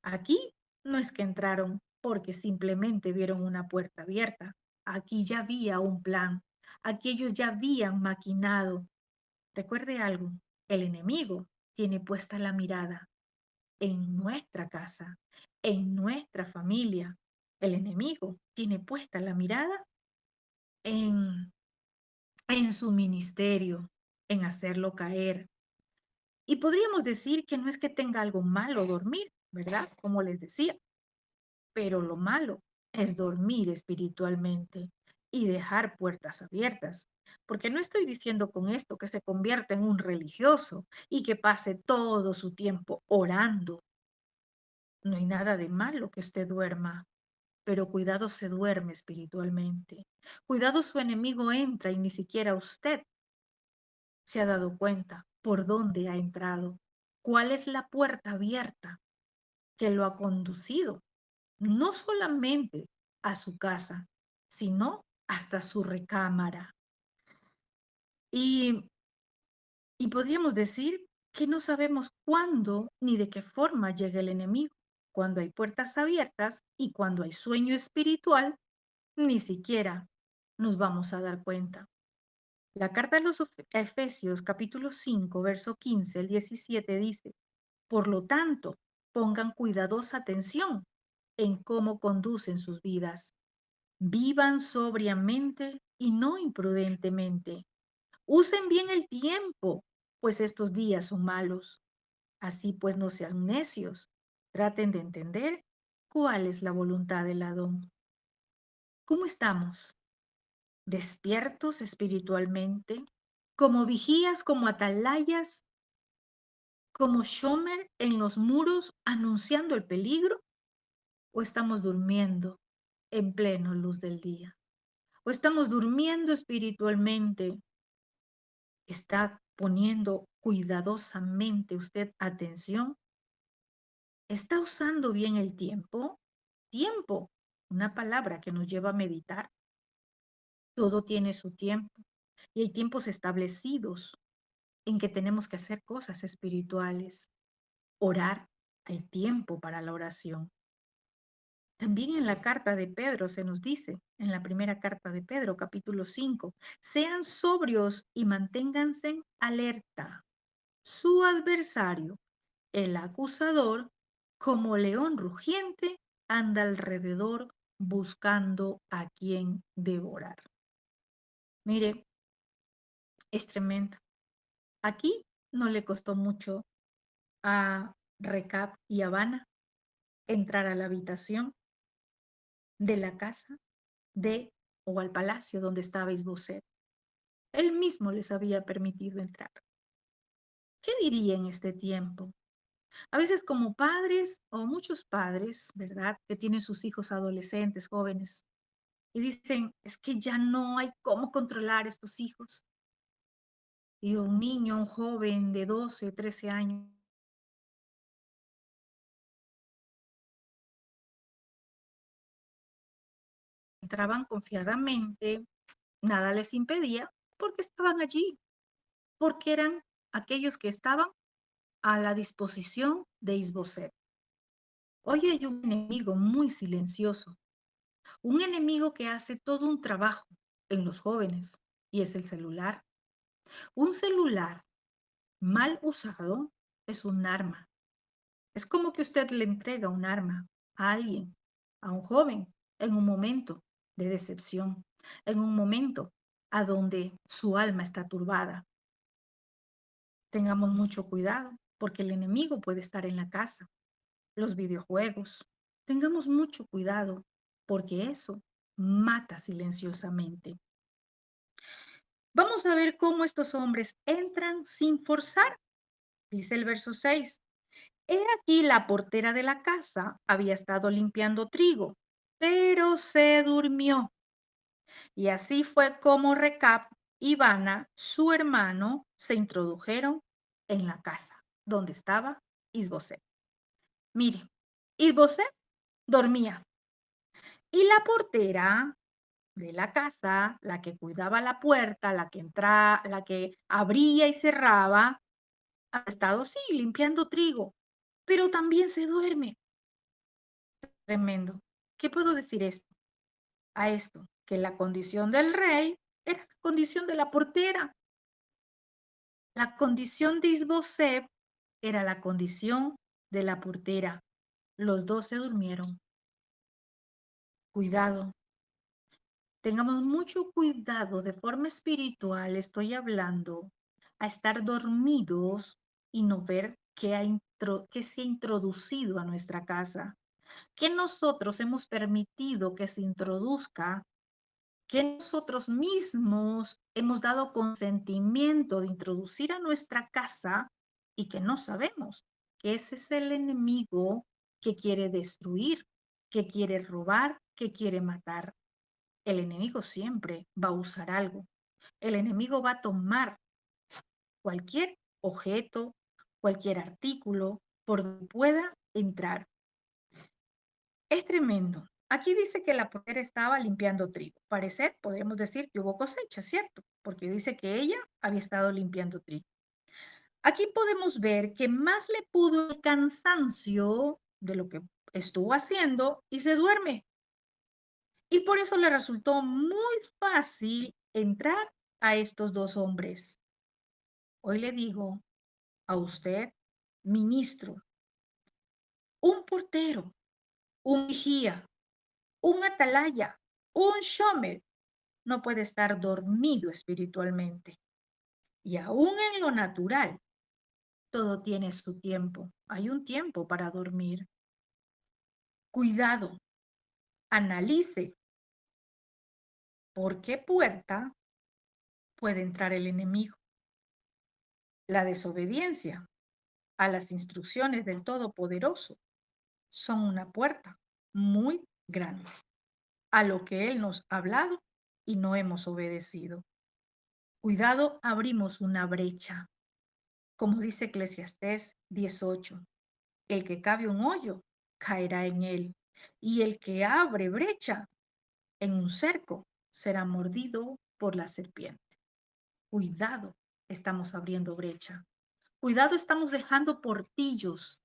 Aquí no es que entraron porque simplemente vieron una puerta abierta. Aquí ya había un plan. Aquí ellos ya habían maquinado. Recuerde algo, el enemigo tiene puesta la mirada en nuestra casa, en nuestra familia. El enemigo tiene puesta la mirada en, en su ministerio, en hacerlo caer. Y podríamos decir que no es que tenga algo malo dormir, ¿verdad? Como les decía, pero lo malo es dormir espiritualmente y dejar puertas abiertas. Porque no estoy diciendo con esto que se convierta en un religioso y que pase todo su tiempo orando. No hay nada de malo que usted duerma, pero cuidado se duerme espiritualmente. Cuidado su enemigo entra y ni siquiera usted se ha dado cuenta por dónde ha entrado, cuál es la puerta abierta que lo ha conducido no solamente a su casa, sino hasta su recámara. Y, y podríamos decir que no sabemos cuándo ni de qué forma llega el enemigo. Cuando hay puertas abiertas y cuando hay sueño espiritual, ni siquiera nos vamos a dar cuenta. La carta a los Efesios capítulo 5, verso 15 al 17 dice, por lo tanto, pongan cuidadosa atención en cómo conducen sus vidas. Vivan sobriamente y no imprudentemente. Usen bien el tiempo, pues estos días son malos. Así pues, no sean necios. Traten de entender cuál es la voluntad del Adón. ¿Cómo estamos? ¿Despiertos espiritualmente? ¿Como vigías, como atalayas, como Shomer en los muros anunciando el peligro? ¿O estamos durmiendo en pleno luz del día? ¿O estamos durmiendo espiritualmente? ¿Está poniendo cuidadosamente usted atención? ¿Está usando bien el tiempo? Tiempo, una palabra que nos lleva a meditar. Todo tiene su tiempo y hay tiempos establecidos en que tenemos que hacer cosas espirituales. Orar, hay tiempo para la oración. También en la carta de Pedro se nos dice, en la primera carta de Pedro, capítulo 5, sean sobrios y manténganse alerta. Su adversario, el acusador, como león rugiente, anda alrededor buscando a quien devorar. Mire, es tremendo. Aquí no le costó mucho a Recab y Habana entrar a la habitación de la casa de o al palacio donde estaba Isboset. Él mismo les había permitido entrar. ¿Qué diría en este tiempo? A veces como padres o muchos padres, ¿verdad? Que tienen sus hijos adolescentes, jóvenes, y dicen, es que ya no hay cómo controlar estos hijos. Y un niño, un joven de 12, 13 años, entraban confiadamente, nada les impedía, porque estaban allí, porque eran aquellos que estaban a la disposición de Isboset. Hoy hay un enemigo muy silencioso, un enemigo que hace todo un trabajo en los jóvenes, y es el celular. Un celular mal usado es un arma. Es como que usted le entrega un arma a alguien, a un joven, en un momento de decepción, en un momento a donde su alma está turbada. Tengamos mucho cuidado porque el enemigo puede estar en la casa, los videojuegos. Tengamos mucho cuidado porque eso mata silenciosamente. Vamos a ver cómo estos hombres entran sin forzar, dice el verso 6. He aquí la portera de la casa había estado limpiando trigo, pero se durmió. Y así fue como Recab y Bana, su hermano, se introdujeron en la casa donde estaba Isboset. Mire, Isboset dormía y la portera de la casa, la que cuidaba la puerta, la que entraba, la que abría y cerraba, ha estado, sí, limpiando trigo, pero también se duerme. Tremendo. ¿Qué puedo decir esto? A esto, que la condición del rey era la condición de la portera. La condición de Isboset era la condición de la portera. Los dos se durmieron. Cuidado. Tengamos mucho cuidado de forma espiritual, estoy hablando, a estar dormidos y no ver qué se ha introducido a nuestra casa, que nosotros hemos permitido que se introduzca, que nosotros mismos hemos dado consentimiento de introducir a nuestra casa y que no sabemos que ese es el enemigo que quiere destruir, que quiere robar, que quiere matar. El enemigo siempre va a usar algo. El enemigo va a tomar cualquier objeto, cualquier artículo por donde pueda entrar. Es tremendo. Aquí dice que la portera estaba limpiando trigo. Parecer, podríamos decir que hubo cosecha, ¿cierto? Porque dice que ella había estado limpiando trigo. Aquí podemos ver que más le pudo el cansancio de lo que estuvo haciendo y se duerme. Y por eso le resultó muy fácil entrar a estos dos hombres. Hoy le digo a usted, ministro, un portero, un vigía, un atalaya, un shomer, no puede estar dormido espiritualmente. Y aún en lo natural, todo tiene su tiempo. Hay un tiempo para dormir. Cuidado, analice por qué puerta puede entrar el enemigo. La desobediencia a las instrucciones del Todopoderoso son una puerta muy grande a lo que Él nos ha hablado y no hemos obedecido. Cuidado, abrimos una brecha. Como dice Eclesiastés 18, el que cabe un hoyo caerá en él, y el que abre brecha en un cerco será mordido por la serpiente. Cuidado, estamos abriendo brecha. Cuidado, estamos dejando portillos.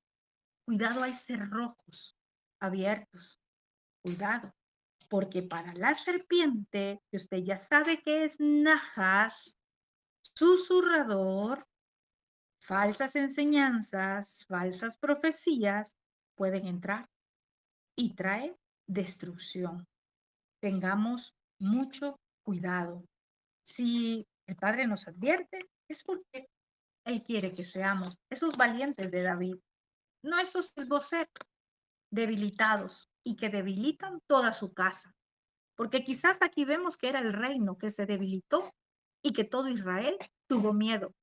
Cuidado, hay cerrojos abiertos. Cuidado, porque para la serpiente, que usted ya sabe que es Najas, susurrador, falsas enseñanzas, falsas profecías, pueden entrar y trae destrucción. Tengamos mucho cuidado. Si el Padre nos advierte, es porque Él quiere que seamos esos valientes de David, no esos Isboset debilitados y que debilitan toda su casa. Porque quizás aquí vemos que era el reino que se debilitó y que todo Israel tuvo miedo.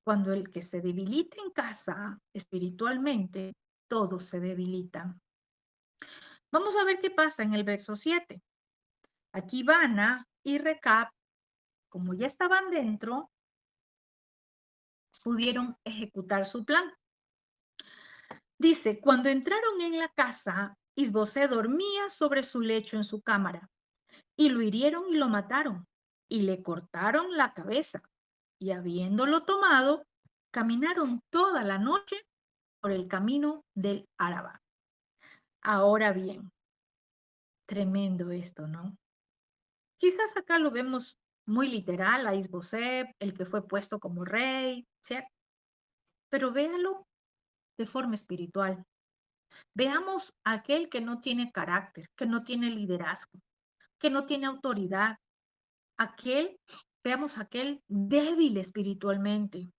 Cuando el que se debilita en casa espiritualmente, todos se debilitan. Vamos a ver qué pasa en el verso 7. Aquí Bana y Recab, como ya estaban dentro, pudieron ejecutar su plan. Dice, cuando entraron en la casa, Isbosé dormía sobre su lecho en su cámara, y lo hirieron y lo mataron, y le cortaron la cabeza, y habiéndolo tomado, caminaron toda la noche por el camino del Araba. Ahora bien, tremendo esto, ¿no? Quizás acá lo vemos muy literal, a Isboseb, el que fue puesto como rey, ¿cierto? Pero véalo de forma espiritual. Veamos a aquel que no tiene carácter, que no tiene liderazgo, que no tiene autoridad. Veamos aquel débil espiritualmente,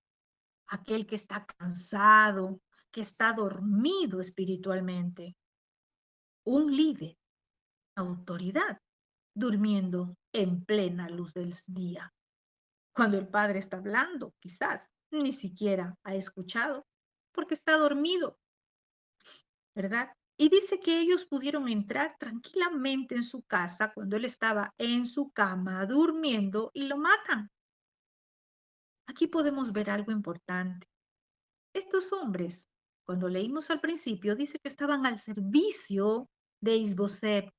aquel que está cansado, que está dormido espiritualmente. Un líder, autoridad, durmiendo en plena luz del día. Cuando el padre está hablando, quizás ni siquiera ha escuchado, porque está dormido, ¿verdad? Y dice que ellos pudieron entrar tranquilamente en su casa cuando él estaba en su cama durmiendo y lo matan. Aquí podemos ver algo importante. Estos hombres, cuando leímos al principio, dice que estaban al servicio de Isboseb.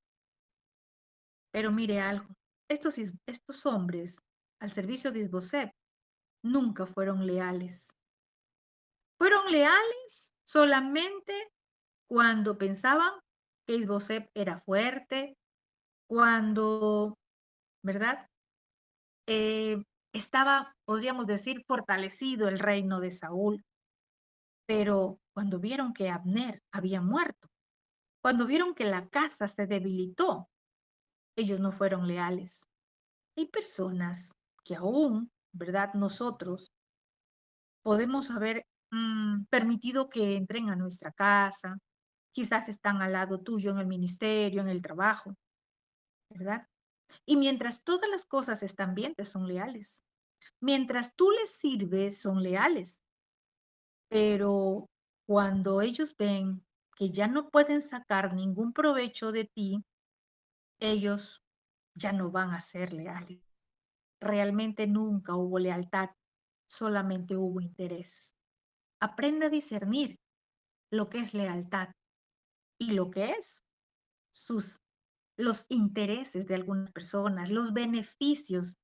Pero mire algo, estos hombres al servicio de Isboseb nunca fueron leales. Fueron leales solamente cuando pensaban que Isboseb era fuerte, cuando, ¿verdad? Estaba, podríamos decir, fortalecido el reino de Saúl. Pero cuando vieron que Abner había muerto, cuando vieron que la casa se debilitó, ellos no fueron leales. Hay personas que aún, ¿verdad? Nosotros podemos haber permitido que entren a nuestra casa, quizás están al lado tuyo en el ministerio, en el trabajo, ¿verdad? Y mientras todas las cosas están bien, te son leales. Mientras tú les sirves, son leales. Pero cuando ellos ven que ya no pueden sacar ningún provecho de ti, ellos ya no van a ser leales. Realmente nunca hubo lealtad, solamente hubo interés. Aprende a discernir lo que es lealtad y lo que es sus los intereses de algunas personas, los beneficios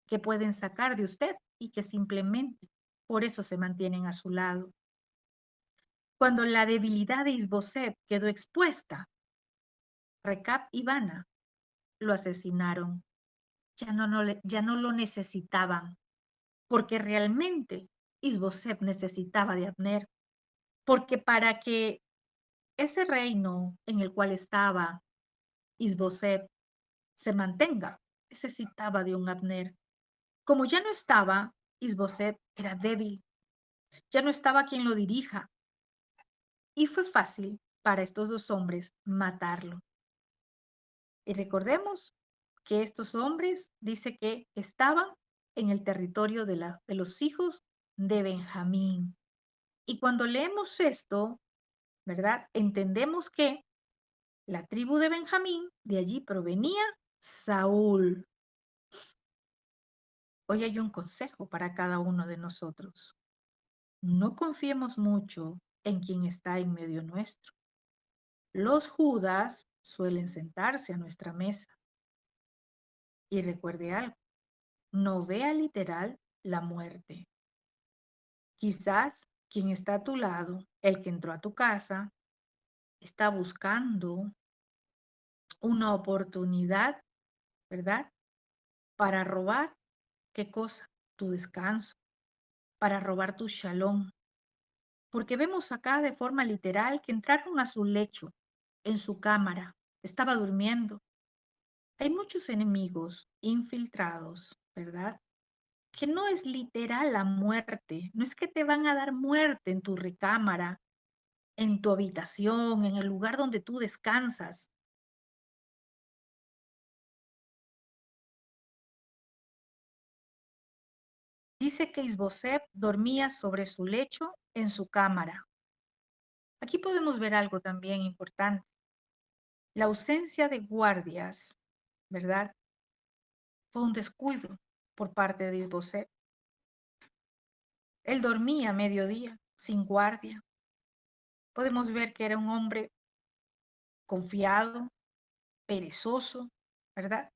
que pueden sacar de usted y que simplemente por eso se mantienen a su lado. Cuando la debilidad de Isboset quedó expuesta, Recab y Bana lo asesinaron. Ya no lo necesitaban, porque realmente Isboset necesitaba de Abner, porque para que ese reino en el cual estaba Isboset se mantenga, necesitaba de un Abner. Como ya no estaba, Isboset era débil, ya no estaba quien lo dirija, y fue fácil para estos dos hombres matarlo. Y recordemos que estos hombres dice que estaban en el territorio de los hijos de Benjamín. Y cuando leemos esto, ¿verdad? Entendemos que la tribu de Benjamín, de allí provenía Saúl. Hoy hay un consejo para cada uno de nosotros. No confiemos mucho en quien está en medio nuestro. Los Judas suelen sentarse a nuestra mesa. Y recuerde algo, no vea literal la muerte. Quizás quien está a tu lado, el que entró a tu casa, está buscando una oportunidad, ¿verdad? Para robar, ¿qué cosa? Tu descanso, para robar tu shalom. Porque vemos acá de forma literal que entraron a su lecho, en su cámara, estaba durmiendo. Hay muchos enemigos infiltrados, ¿verdad? Que no es literal la muerte, no es que te van a dar muerte en tu recámara, en tu habitación, en el lugar donde tú descansas. Dice que Isboset dormía sobre su lecho en su cámara. Aquí podemos ver algo también importante. La ausencia de guardias, ¿verdad? Fue un descuido por parte de Isboset. Él dormía a mediodía, sin guardia. Podemos ver que era un hombre confiado, perezoso, ¿verdad?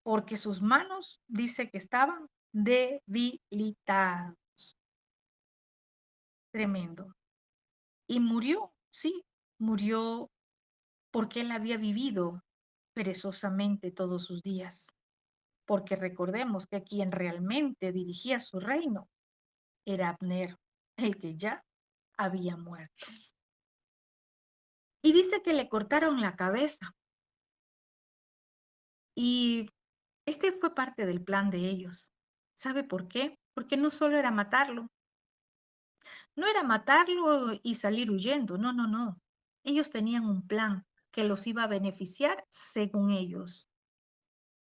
Porque sus manos dice que estaban debilitadas. Tremendo. Y murió, sí, murió porque él había vivido perezosamente todos sus días. Porque recordemos que quien realmente dirigía su reino era Abner, el que ya había muerto. Y dice que le cortaron la cabeza. Y este fue parte del plan de ellos. ¿Sabe por qué? Porque no solo era matarlo, no era matarlo y salir huyendo, no, no, no. Ellos tenían un plan que los iba a beneficiar según ellos.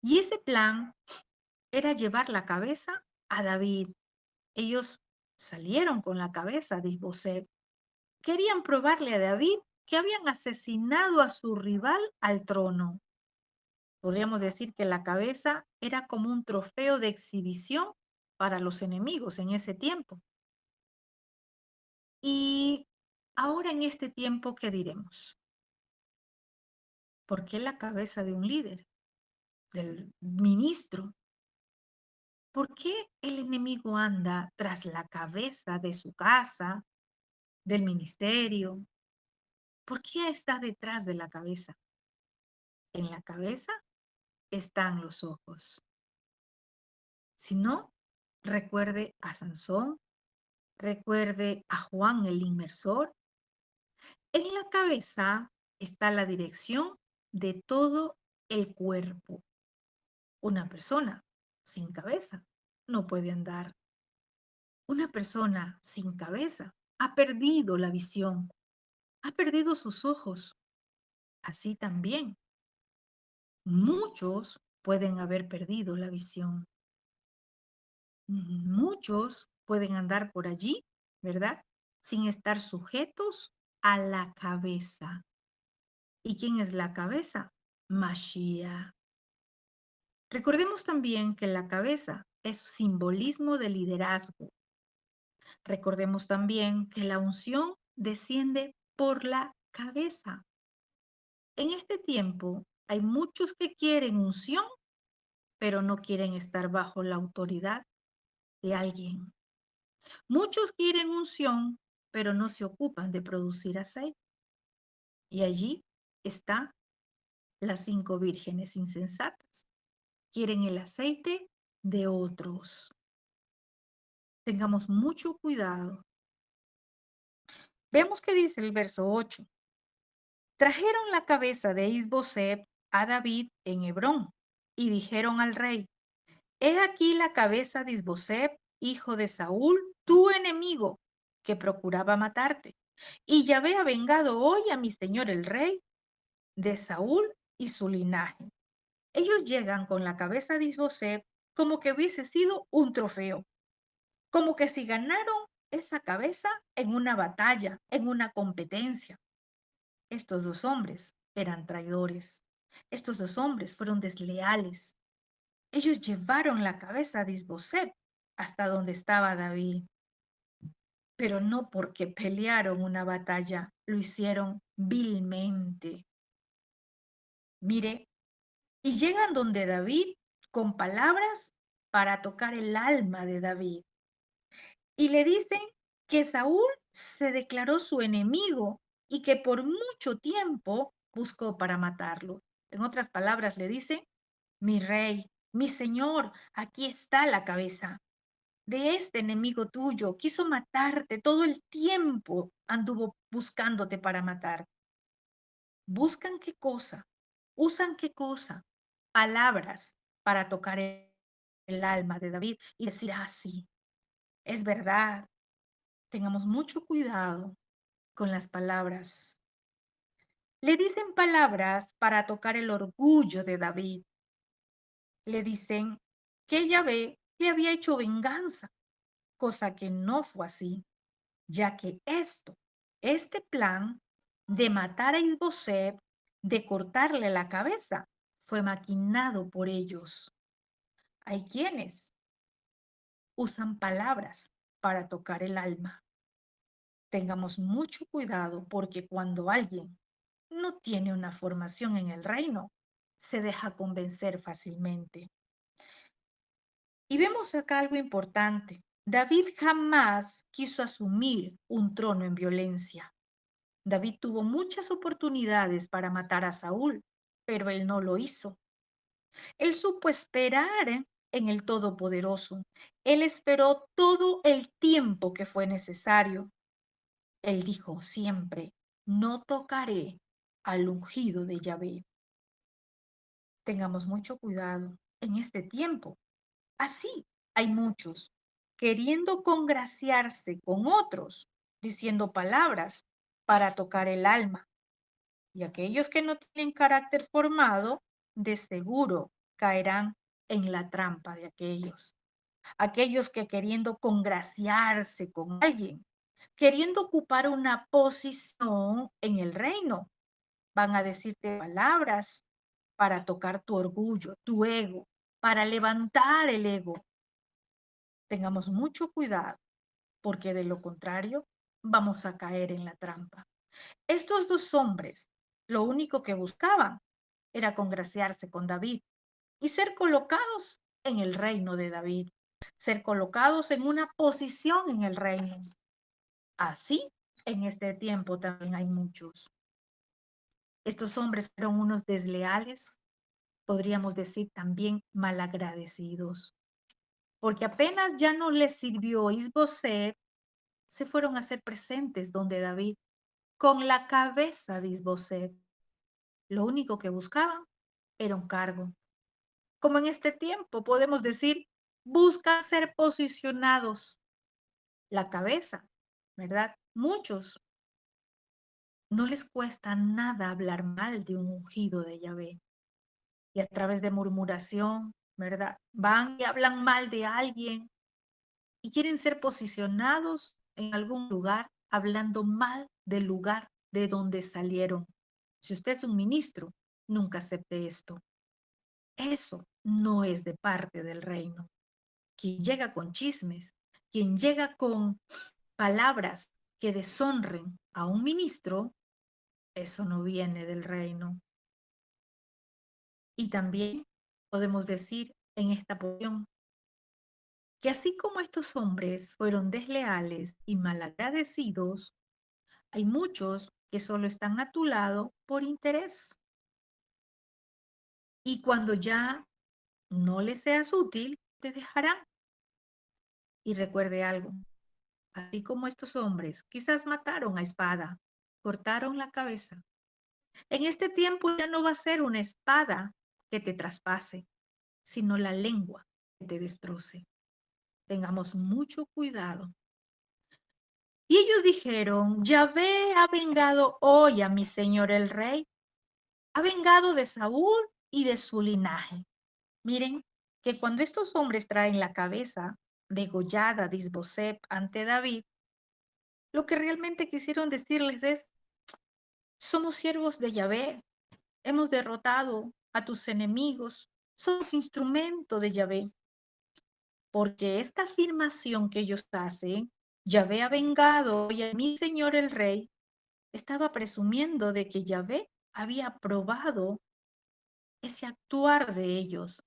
Y ese plan era llevar la cabeza a David. Ellos salieron con la cabeza de Isboset. Querían probarle a David que habían asesinado a su rival al trono. Podríamos decir que la cabeza era como un trofeo de exhibición para los enemigos en ese tiempo. Y ahora en este tiempo, ¿qué diremos? ¿Por qué la cabeza de un líder, del ministro? ¿Por qué el enemigo anda tras la cabeza de su casa, del ministerio? ¿Por qué está detrás de la cabeza? En la cabeza están los ojos. Si no, recuerde a Sansón, recuerde a Juan el inmersor. En la cabeza está la dirección de todo el cuerpo. Una persona sin cabeza no puede andar. Una persona sin cabeza ha perdido la visión, ha perdido sus ojos. Así también, muchos pueden haber perdido la visión. Muchos pueden andar por allí, ¿verdad? Sin estar sujetos a la cabeza. ¿Y quién es la cabeza? Mashiach. Recordemos también que la cabeza es simbolismo de liderazgo. Recordemos también que la unción desciende por la cabeza. En este tiempo hay muchos que quieren unción, pero no quieren estar bajo la autoridad de alguien. Muchos quieren unción, pero no se ocupan de producir aceite. Y allí están las 5 vírgenes insensatas. Quieren el aceite de otros. Tengamos mucho cuidado. Vemos que dice el verso 8. Trajeron la cabeza de Isboset a David en Hebrón y dijeron al rey: He aquí la cabeza de Isboseb, hijo de Saúl, tu enemigo, que procuraba matarte. Y Yahvé ha vengado hoy a mi señor el rey de Saúl y su linaje. Ellos llegan con la cabeza de Isboseb como que hubiese sido un trofeo, como que si ganaron esa cabeza en una batalla, en una competencia. Estos dos hombres eran traidores. Estos dos hombres fueron desleales. Ellos llevaron la cabeza de Isboset hasta donde estaba David, pero no porque pelearon una batalla, lo hicieron vilmente. Mire, y llegan donde David con palabras para tocar el alma de David. Y le dicen que Saúl se declaró su enemigo y que por mucho tiempo buscó para matarlo. En otras palabras, le dicen: mi rey, mi señor, aquí está la cabeza de este enemigo tuyo. Quiso matarte todo el tiempo, anduvo buscándote para matar. ¿Buscan qué cosa? ¿Usan qué cosa? Palabras para tocar el alma de David y decir: ah, sí, es verdad. Tengamos mucho cuidado con las palabras. Le dicen palabras para tocar el orgullo de David. Le dicen que Yahvé le había hecho venganza, cosa que no fue así, ya que este plan de matar a Isboset, de cortarle la cabeza, fue maquinado por ellos. Hay quienes usan palabras para tocar el alma. Tengamos mucho cuidado porque cuando alguien no tiene una formación en el reino, se deja convencer fácilmente. Y vemos acá algo importante. David jamás quiso asumir un trono en violencia. David tuvo muchas oportunidades para matar a Saúl, pero él no lo hizo. Él supo esperar en el Todopoderoso. Él esperó todo el tiempo que fue necesario. Él dijo siempre: no tocaré al ungido de Yahvé. Tengamos mucho cuidado en este tiempo. Así hay muchos queriendo congraciarse con otros, diciendo palabras para tocar el alma. Y aquellos que no tienen carácter formado, de seguro caerán en la trampa de aquellos. Aquellos que queriendo congraciarse con alguien, queriendo ocupar una posición en el reino, van a decirte palabras para tocar tu orgullo, tu ego, para levantar el ego. Tengamos mucho cuidado, porque de lo contrario vamos a caer en la trampa. Estos dos hombres lo único que buscaban era congraciarse con David y ser colocados en el reino de David, ser colocados en una posición en el reino. Así, en este tiempo también hay muchos. Estos hombres fueron unos desleales, podríamos decir también malagradecidos, porque apenas ya no les sirvió Isboset, se fueron a hacer presentes donde David, con la cabeza de Isboset. Lo único que buscaban era un cargo. Como en este tiempo podemos decir, buscan ser posicionados, la cabeza, ¿verdad? Muchos no les cuesta nada hablar mal de un ungido de Yahvé. Y a través de murmuración, ¿verdad? Van y hablan mal de alguien y quieren ser posicionados en algún lugar hablando mal del lugar de donde salieron. Si usted es un ministro, nunca acepte esto. Eso no es de parte del reino. Quien llega con chismes, quien llega con palabras que deshonren a un ministro, eso no viene del reino. Y también podemos decir en esta porción que así como estos hombres fueron desleales y malagradecidos, hay muchos que solo están a tu lado por interés. Y cuando ya no les seas útil, te dejarán. Y recuerde algo, así como estos hombres quizás mataron a espada, cortaron la cabeza. En este tiempo ya no va a ser una espada que te traspase. sino la lengua que te destroce. Tengamos mucho cuidado. Y ellos dijeron, Yahvé ha vengado hoy a mi señor el rey, ha vengado de Saúl y de su linaje. Miren que cuando estos hombres traen la cabeza degollada de Isbosep ante David, lo que realmente quisieron decirles es, somos siervos de Yahvé, hemos derrotado a tus enemigos, somos instrumento de Yahvé. Porque esta afirmación que ellos hacen, Yahvé ha vengado hoy a mi señor el rey, estaba presumiendo de que Yahvé había aprobado ese actuar de ellos,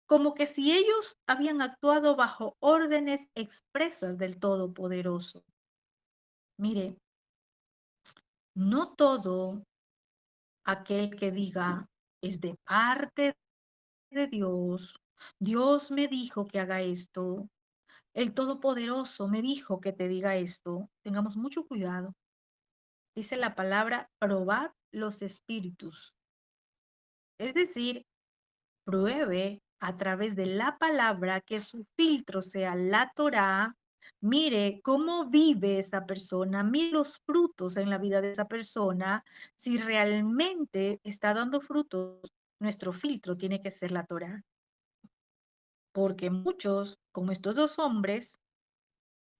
como que si ellos habían actuado bajo órdenes expresas del Todopoderoso. Mire, no todo aquel que diga es de parte de Dios, Dios me dijo que haga esto, el Todopoderoso me dijo que te diga esto. Tengamos mucho cuidado. Dice la palabra, probad los espíritus. Es decir, pruebe a través de la palabra que su filtro sea la Torá. Mire cómo vive esa persona, mire los frutos en la vida de esa persona. Si realmente está dando frutos, nuestro filtro tiene que ser la Torá. Porque muchos, como estos dos hombres,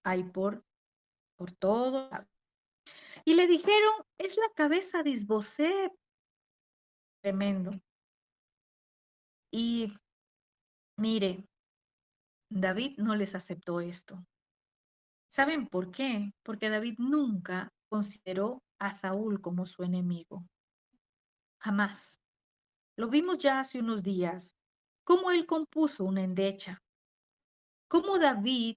hay por todo lado. Y le dijeron, es la cabeza de Isboset. Tremendo. Y mire, David no les aceptó esto. ¿Saben por qué? Porque David nunca consideró a Saúl como su enemigo. Jamás. Lo vimos ya hace unos días, cómo él compuso una endecha, cómo David,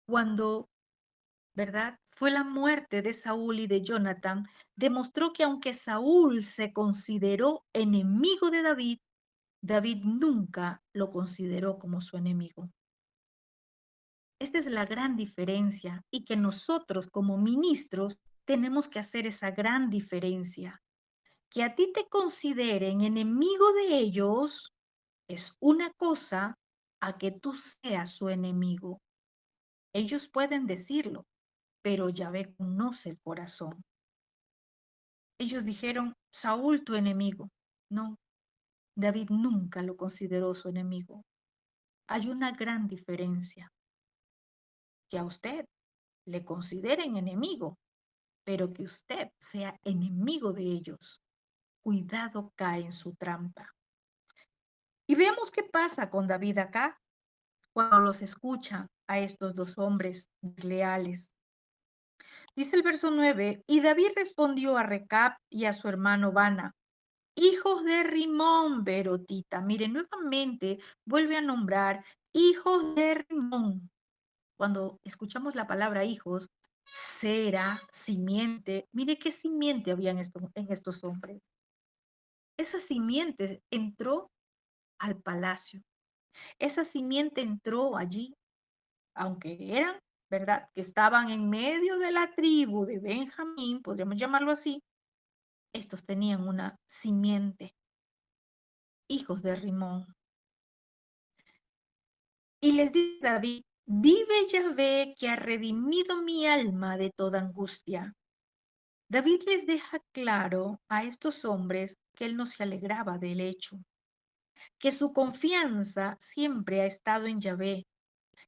cuando, ¿verdad? Fue la muerte de Saúl y de Jonathan, demostró que aunque Saúl se consideró enemigo de David, David nunca lo consideró como su enemigo. Esta es la gran diferencia y que nosotros como ministros tenemos que hacer esa gran diferencia. Que a ti te consideren enemigo de ellos es una cosa a que tú seas su enemigo. Ellos pueden decirlo, pero Yahvé conoce el corazón. Ellos dijeron, Saúl tu enemigo. No, David nunca lo consideró su enemigo. Hay una gran diferencia. Que a usted le consideren enemigo, pero que usted sea enemigo de ellos. Cuidado, cae en su trampa. Y veamos qué pasa con David acá cuando los escucha a estos dos hombres desleales. Dice el verso 9, y David respondió a Recab y a su hermano Bana, hijos de Rimón, Berotita. Mire, nuevamente vuelve a nombrar hijos de Rimón. Cuando escuchamos la palabra hijos, cera, simiente, mire qué simiente había en estos hombres. Esa simiente entró al palacio. Esa simiente entró allí, aunque eran, ¿verdad? Que estaban en medio de la tribu de Benjamín, podríamos llamarlo así, estos tenían una simiente, hijos de Rimón. Y les dice David, vive Yahvé que ha redimido mi alma de toda angustia. David les deja claro a estos hombres que él no se alegraba del hecho, que su confianza siempre ha estado en Yahvé,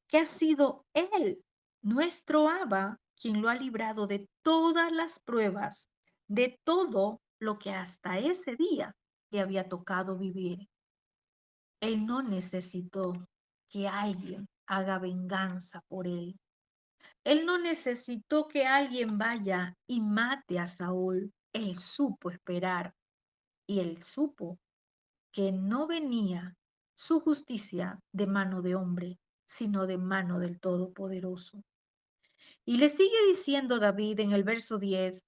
que ha sido Él, nuestro Abba, quien lo ha librado de todas las pruebas, de todo lo que hasta ese día le había tocado vivir. Él no necesitó que alguien haga venganza por él. Él no necesitó que alguien vaya y mate a Saúl. Él supo esperar y él supo que no venía su justicia de mano de hombre, sino de mano del Todopoderoso. Y le sigue diciendo David en el verso 10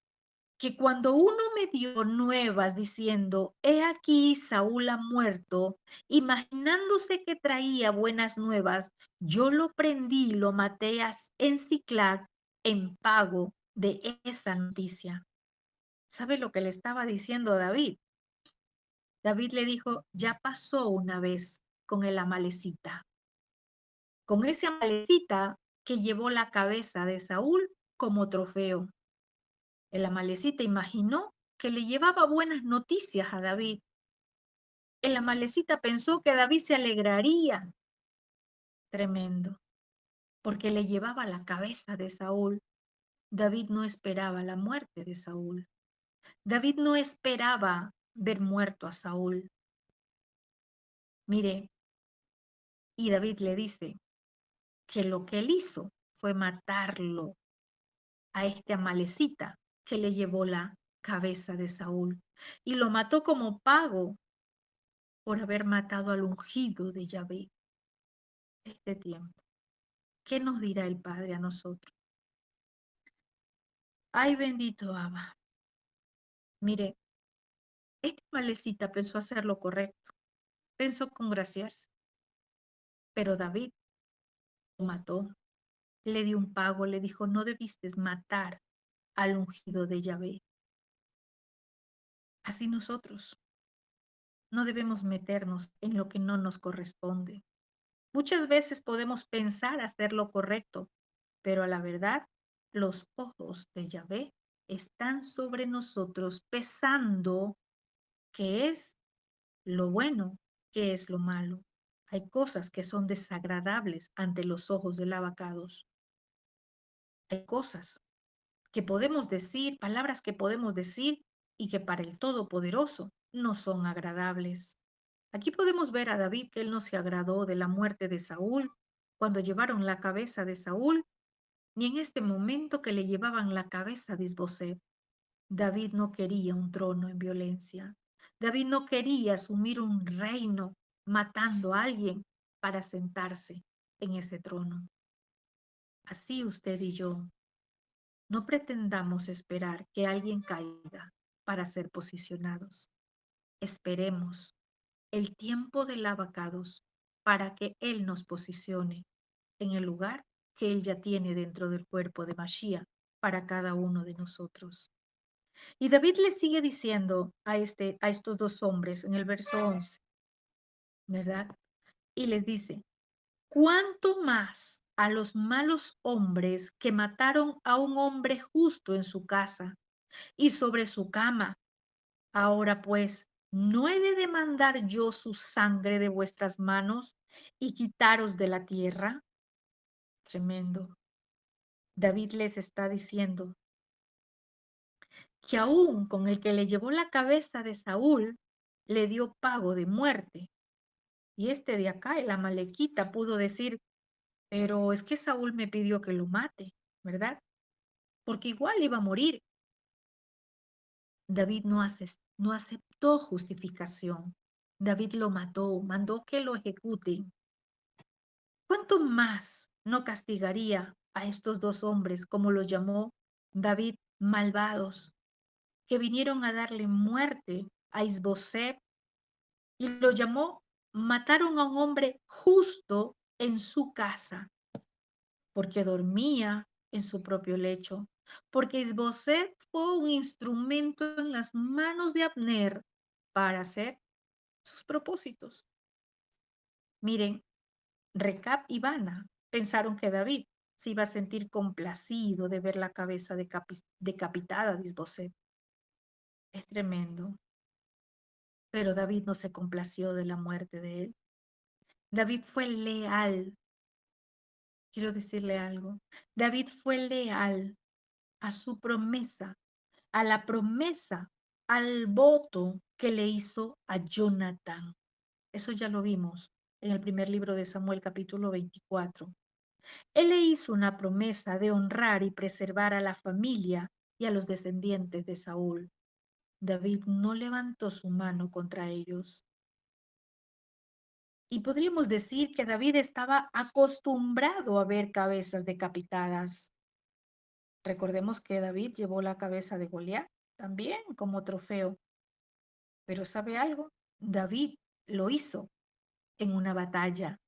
que cuando uno me dio nuevas diciendo, he aquí Saúl ha muerto, imaginándose que traía buenas nuevas, yo lo prendí, lo maté en Ciclag en pago de esa noticia. ¿Sabe lo que le estaba diciendo David? David le dijo, ya pasó una vez con el amalecita, con ese amalecita que llevó la cabeza de Saúl como trofeo. El amalecita imaginó que le llevaba buenas noticias a David. El amalecita pensó que David se alegraría. Tremendo, porque le llevaba la cabeza de Saúl. David no esperaba la muerte de Saúl. David no esperaba ver muerto a Saúl. Mire, y David le dice que lo que él hizo fue matarlo a este amalecita que le llevó la cabeza de Saúl y lo mató como pago por haber matado al ungido de Yahvé. Este tiempo, ¿qué nos dirá el Padre a nosotros? Ay, bendito Abba. Mire, este amalecita pensó hacer lo correcto, pensó congraciarse, pero David lo mató, le dio un pago, le dijo, no debiste matar al ungido de Yahvé. Así nosotros no debemos meternos en lo que no nos corresponde. Muchas veces podemos pensar hacer lo correcto, pero a la verdad, los ojos de Yahvé están sobre nosotros pesando qué es lo bueno, qué es lo malo. Hay cosas que son desagradables ante los ojos del abacados. Hay cosas que podemos decir, palabras que podemos decir y que para el Todopoderoso no son agradables. Aquí podemos ver a David que él no se agradó de la muerte de Saúl cuando llevaron la cabeza de Saúl, ni en este momento que le llevaban la cabeza de Isboset. David no quería un trono en violencia. David no quería asumir un reino matando a alguien para sentarse en ese trono. Así usted y yo no pretendamos esperar que alguien caiga para ser posicionados. Esperemos el tiempo del abacados para que Él nos posicione en el lugar que Él ya tiene dentro del cuerpo de Mashiach para cada uno de nosotros. Y David le sigue diciendo a estos dos hombres en el verso 11, ¿verdad? Y les dice, ¿cuánto más a los malos hombres que mataron a un hombre justo en su casa y sobre su cama? Ahora pues, ¿no he de demandar yo su sangre de vuestras manos y quitaros de la tierra? Tremendo. David les está diciendo que aún con el que le llevó la cabeza de Saúl, le dio pago de muerte. Y este de acá, el amalequita, pudo decir, pero es que Saúl me pidió que lo mate, ¿verdad? Porque igual iba a morir. David no aceptó justificación. David lo mató, mandó que lo ejecuten. ¿Cuánto más no castigaría a estos dos hombres, como los llamó David, malvados, que vinieron a darle muerte a Isboset y lo llamó, mataron a un hombre justo en su casa, porque dormía en su propio lecho, porque Isboset fue un instrumento en las manos de Abner para hacer sus propósitos. Miren, Recab y Bana pensaron que David se iba a sentir complacido de ver la cabeza decapitada de Isboset. Es tremendo. Pero David no se complació de la muerte de él. David fue leal. Quiero decirle algo. David fue leal a su promesa, a la promesa, al voto que le hizo a Jonatán. Eso ya lo vimos en el primer libro de Samuel, capítulo 24. Él le hizo una promesa de honrar y preservar a la familia y a los descendientes de Saúl. David no levantó su mano contra ellos. Y podríamos decir que David estaba acostumbrado a ver cabezas decapitadas. Recordemos que David llevó la cabeza de Goliat también como trofeo. Pero ¿sabe algo? David lo hizo en una batalla,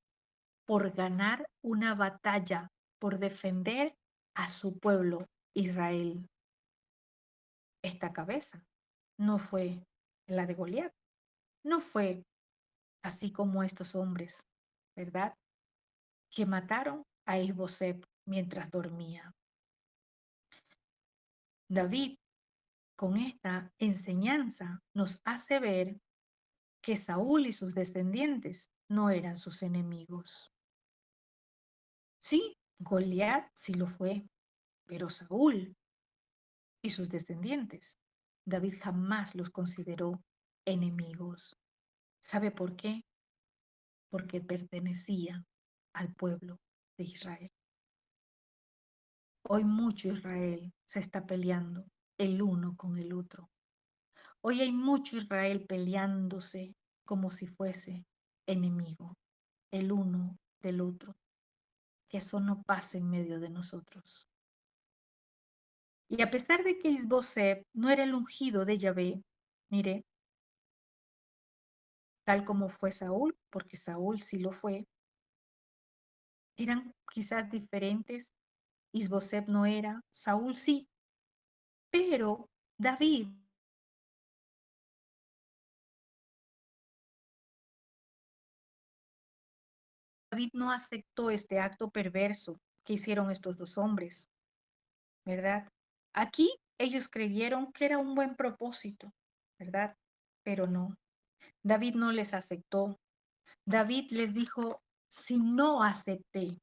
por ganar una batalla, por defender a su pueblo Israel. Esta cabeza no fue la de Goliat, no fue así como estos hombres, ¿verdad? Que mataron a Isboseb mientras dormía. David, con esta enseñanza, nos hace ver que Saúl y sus descendientes no eran sus enemigos. Sí, Goliat sí lo fue, pero Saúl y sus descendientes, David jamás los consideró enemigos. ¿Sabe por qué? Porque pertenecía al pueblo de Israel. Hoy mucho Israel se está peleando el uno con el otro. Hoy hay mucho Israel peleándose como si fuese enemigo el uno del otro. Que eso no pase en medio de nosotros. Y a pesar de que Isboseb no era el ungido de Yahvé, mire, tal como fue Saúl, porque Saúl sí lo fue, eran quizás diferentes. Isboseb no era, Saúl sí, pero David no aceptó este acto perverso que hicieron estos dos hombres, ¿verdad? Aquí ellos creyeron que era un buen propósito, ¿verdad? Pero no, David no les aceptó. David les dijo, si no acepté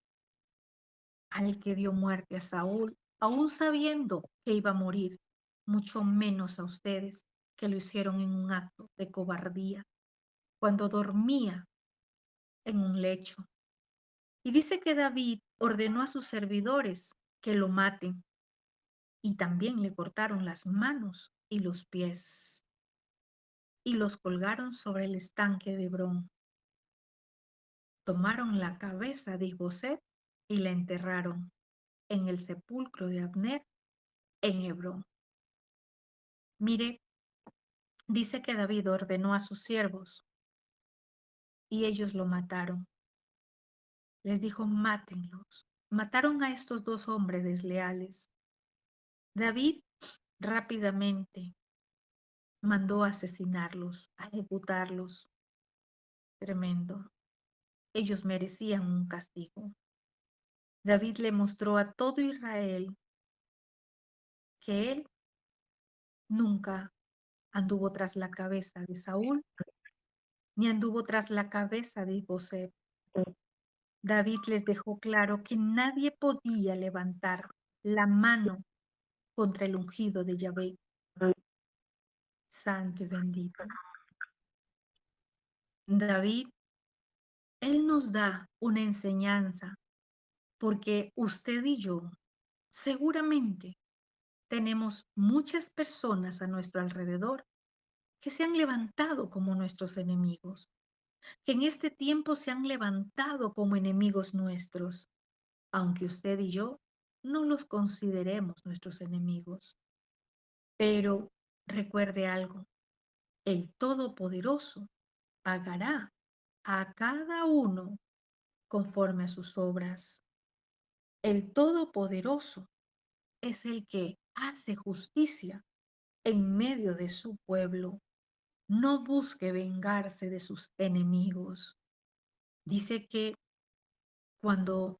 al que dio muerte a Saúl, aún sabiendo que iba a morir, mucho menos a ustedes que lo hicieron en un acto de cobardía, cuando dormía en un lecho. Y dice que David ordenó a sus servidores que lo maten y también le cortaron las manos y los pies y los colgaron sobre el estanque de Hebrón. Tomaron la cabeza de Isboset y la enterraron en el sepulcro de Abner en Hebrón. Mire, dice que David ordenó a sus siervos y ellos lo mataron. Les dijo, mátenlos. Mataron a estos dos hombres desleales. David rápidamente mandó a asesinarlos, a ejecutarlos. Tremendo. Ellos merecían un castigo. David le mostró a todo Israel que él nunca anduvo tras la cabeza de Saúl, ni anduvo tras la cabeza de Isboset. David les dejó claro que nadie podía levantar la mano contra el ungido de Yahvé, santo y bendito. David, él nos da una enseñanza, porque usted y yo seguramente tenemos muchas personas a nuestro alrededor que se han levantado como nuestros enemigos, que en este tiempo se han levantado como enemigos nuestros, aunque usted y yo no los consideremos nuestros enemigos. Pero recuerde algo, el Todopoderoso pagará a cada uno conforme a sus obras. El Todopoderoso es el que hace justicia en medio de su pueblo. No busque vengarse de sus enemigos. Dice que cuando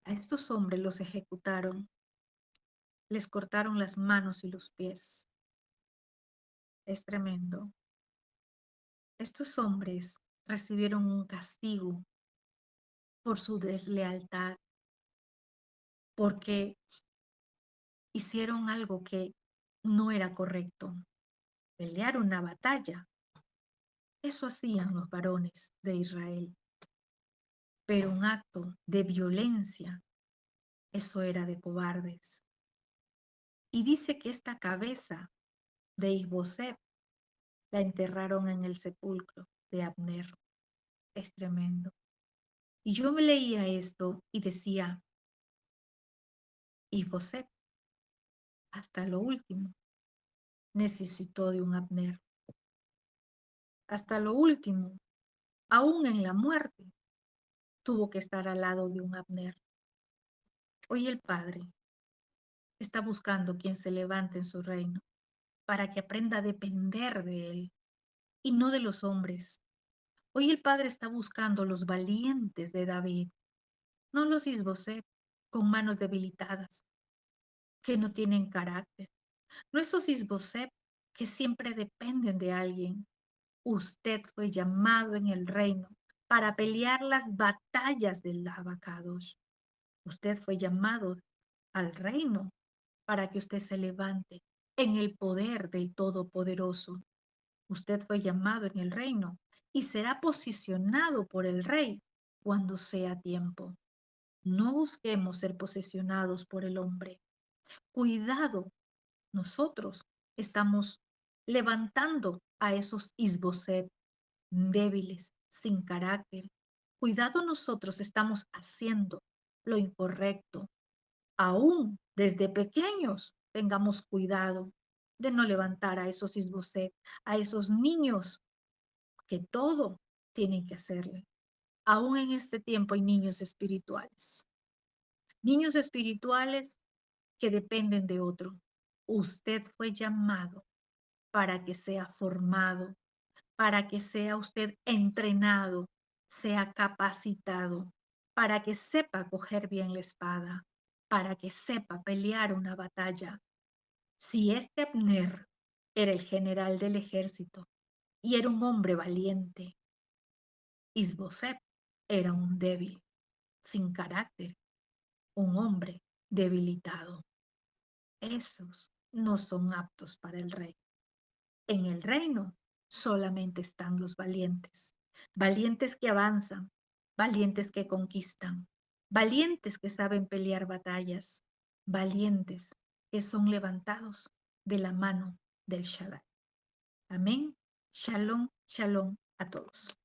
a estos hombres los ejecutaron, les cortaron las manos y los pies. Es tremendo. Estos hombres recibieron un castigo por su deslealtad, porque hicieron algo que no era correcto. Pelear una batalla. Eso hacían los varones de Israel. Pero un acto de violencia, eso era de cobardes. Y dice que esta cabeza de Isboset la enterraron en el sepulcro de Abner. Es tremendo. Y yo me leía esto y decía, Isboset, hasta lo último, necesitó de un Abner. Hasta lo último, aún en la muerte, tuvo que estar al lado de un Abner. Hoy el Padre está buscando quien se levante en su reino para que aprenda a depender de Él y no de los hombres, Hoy el Padre está buscando los valientes de David, no los Isboset con manos debilitadas, que no tienen carácter, no esos Isboset que siempre dependen de alguien. Usted fue llamado en el reino para pelear las batallas del Abacados. Usted fue llamado al reino para que usted se levante en el poder del Todopoderoso. Usted fue llamado en el reino y será posicionado por el rey cuando sea tiempo. No busquemos ser posesionados por el hombre. Cuidado, nosotros estamos levantando a esos Isboset débiles, sin carácter. Cuidado, nosotros estamos haciendo lo incorrecto. Aún desde pequeños tengamos cuidado de no levantar a esos Isboset, a esos niños que todo tienen que hacerle. Aún en este tiempo hay niños espirituales que dependen de otro. Usted fue llamado para que sea formado, para que sea usted entrenado, sea capacitado, para que sepa coger bien la espada, para que sepa pelear una batalla. Si este Abner era el general del ejército y era un hombre valiente, Isboset era un débil, sin carácter, un hombre debilitado. Esos no son aptos para el rey. En el reino solamente están los valientes, valientes que avanzan, valientes que conquistan, valientes que saben pelear batallas, valientes que son levantados de la mano del Shaddai. Amén. Shalom, shalom a todos.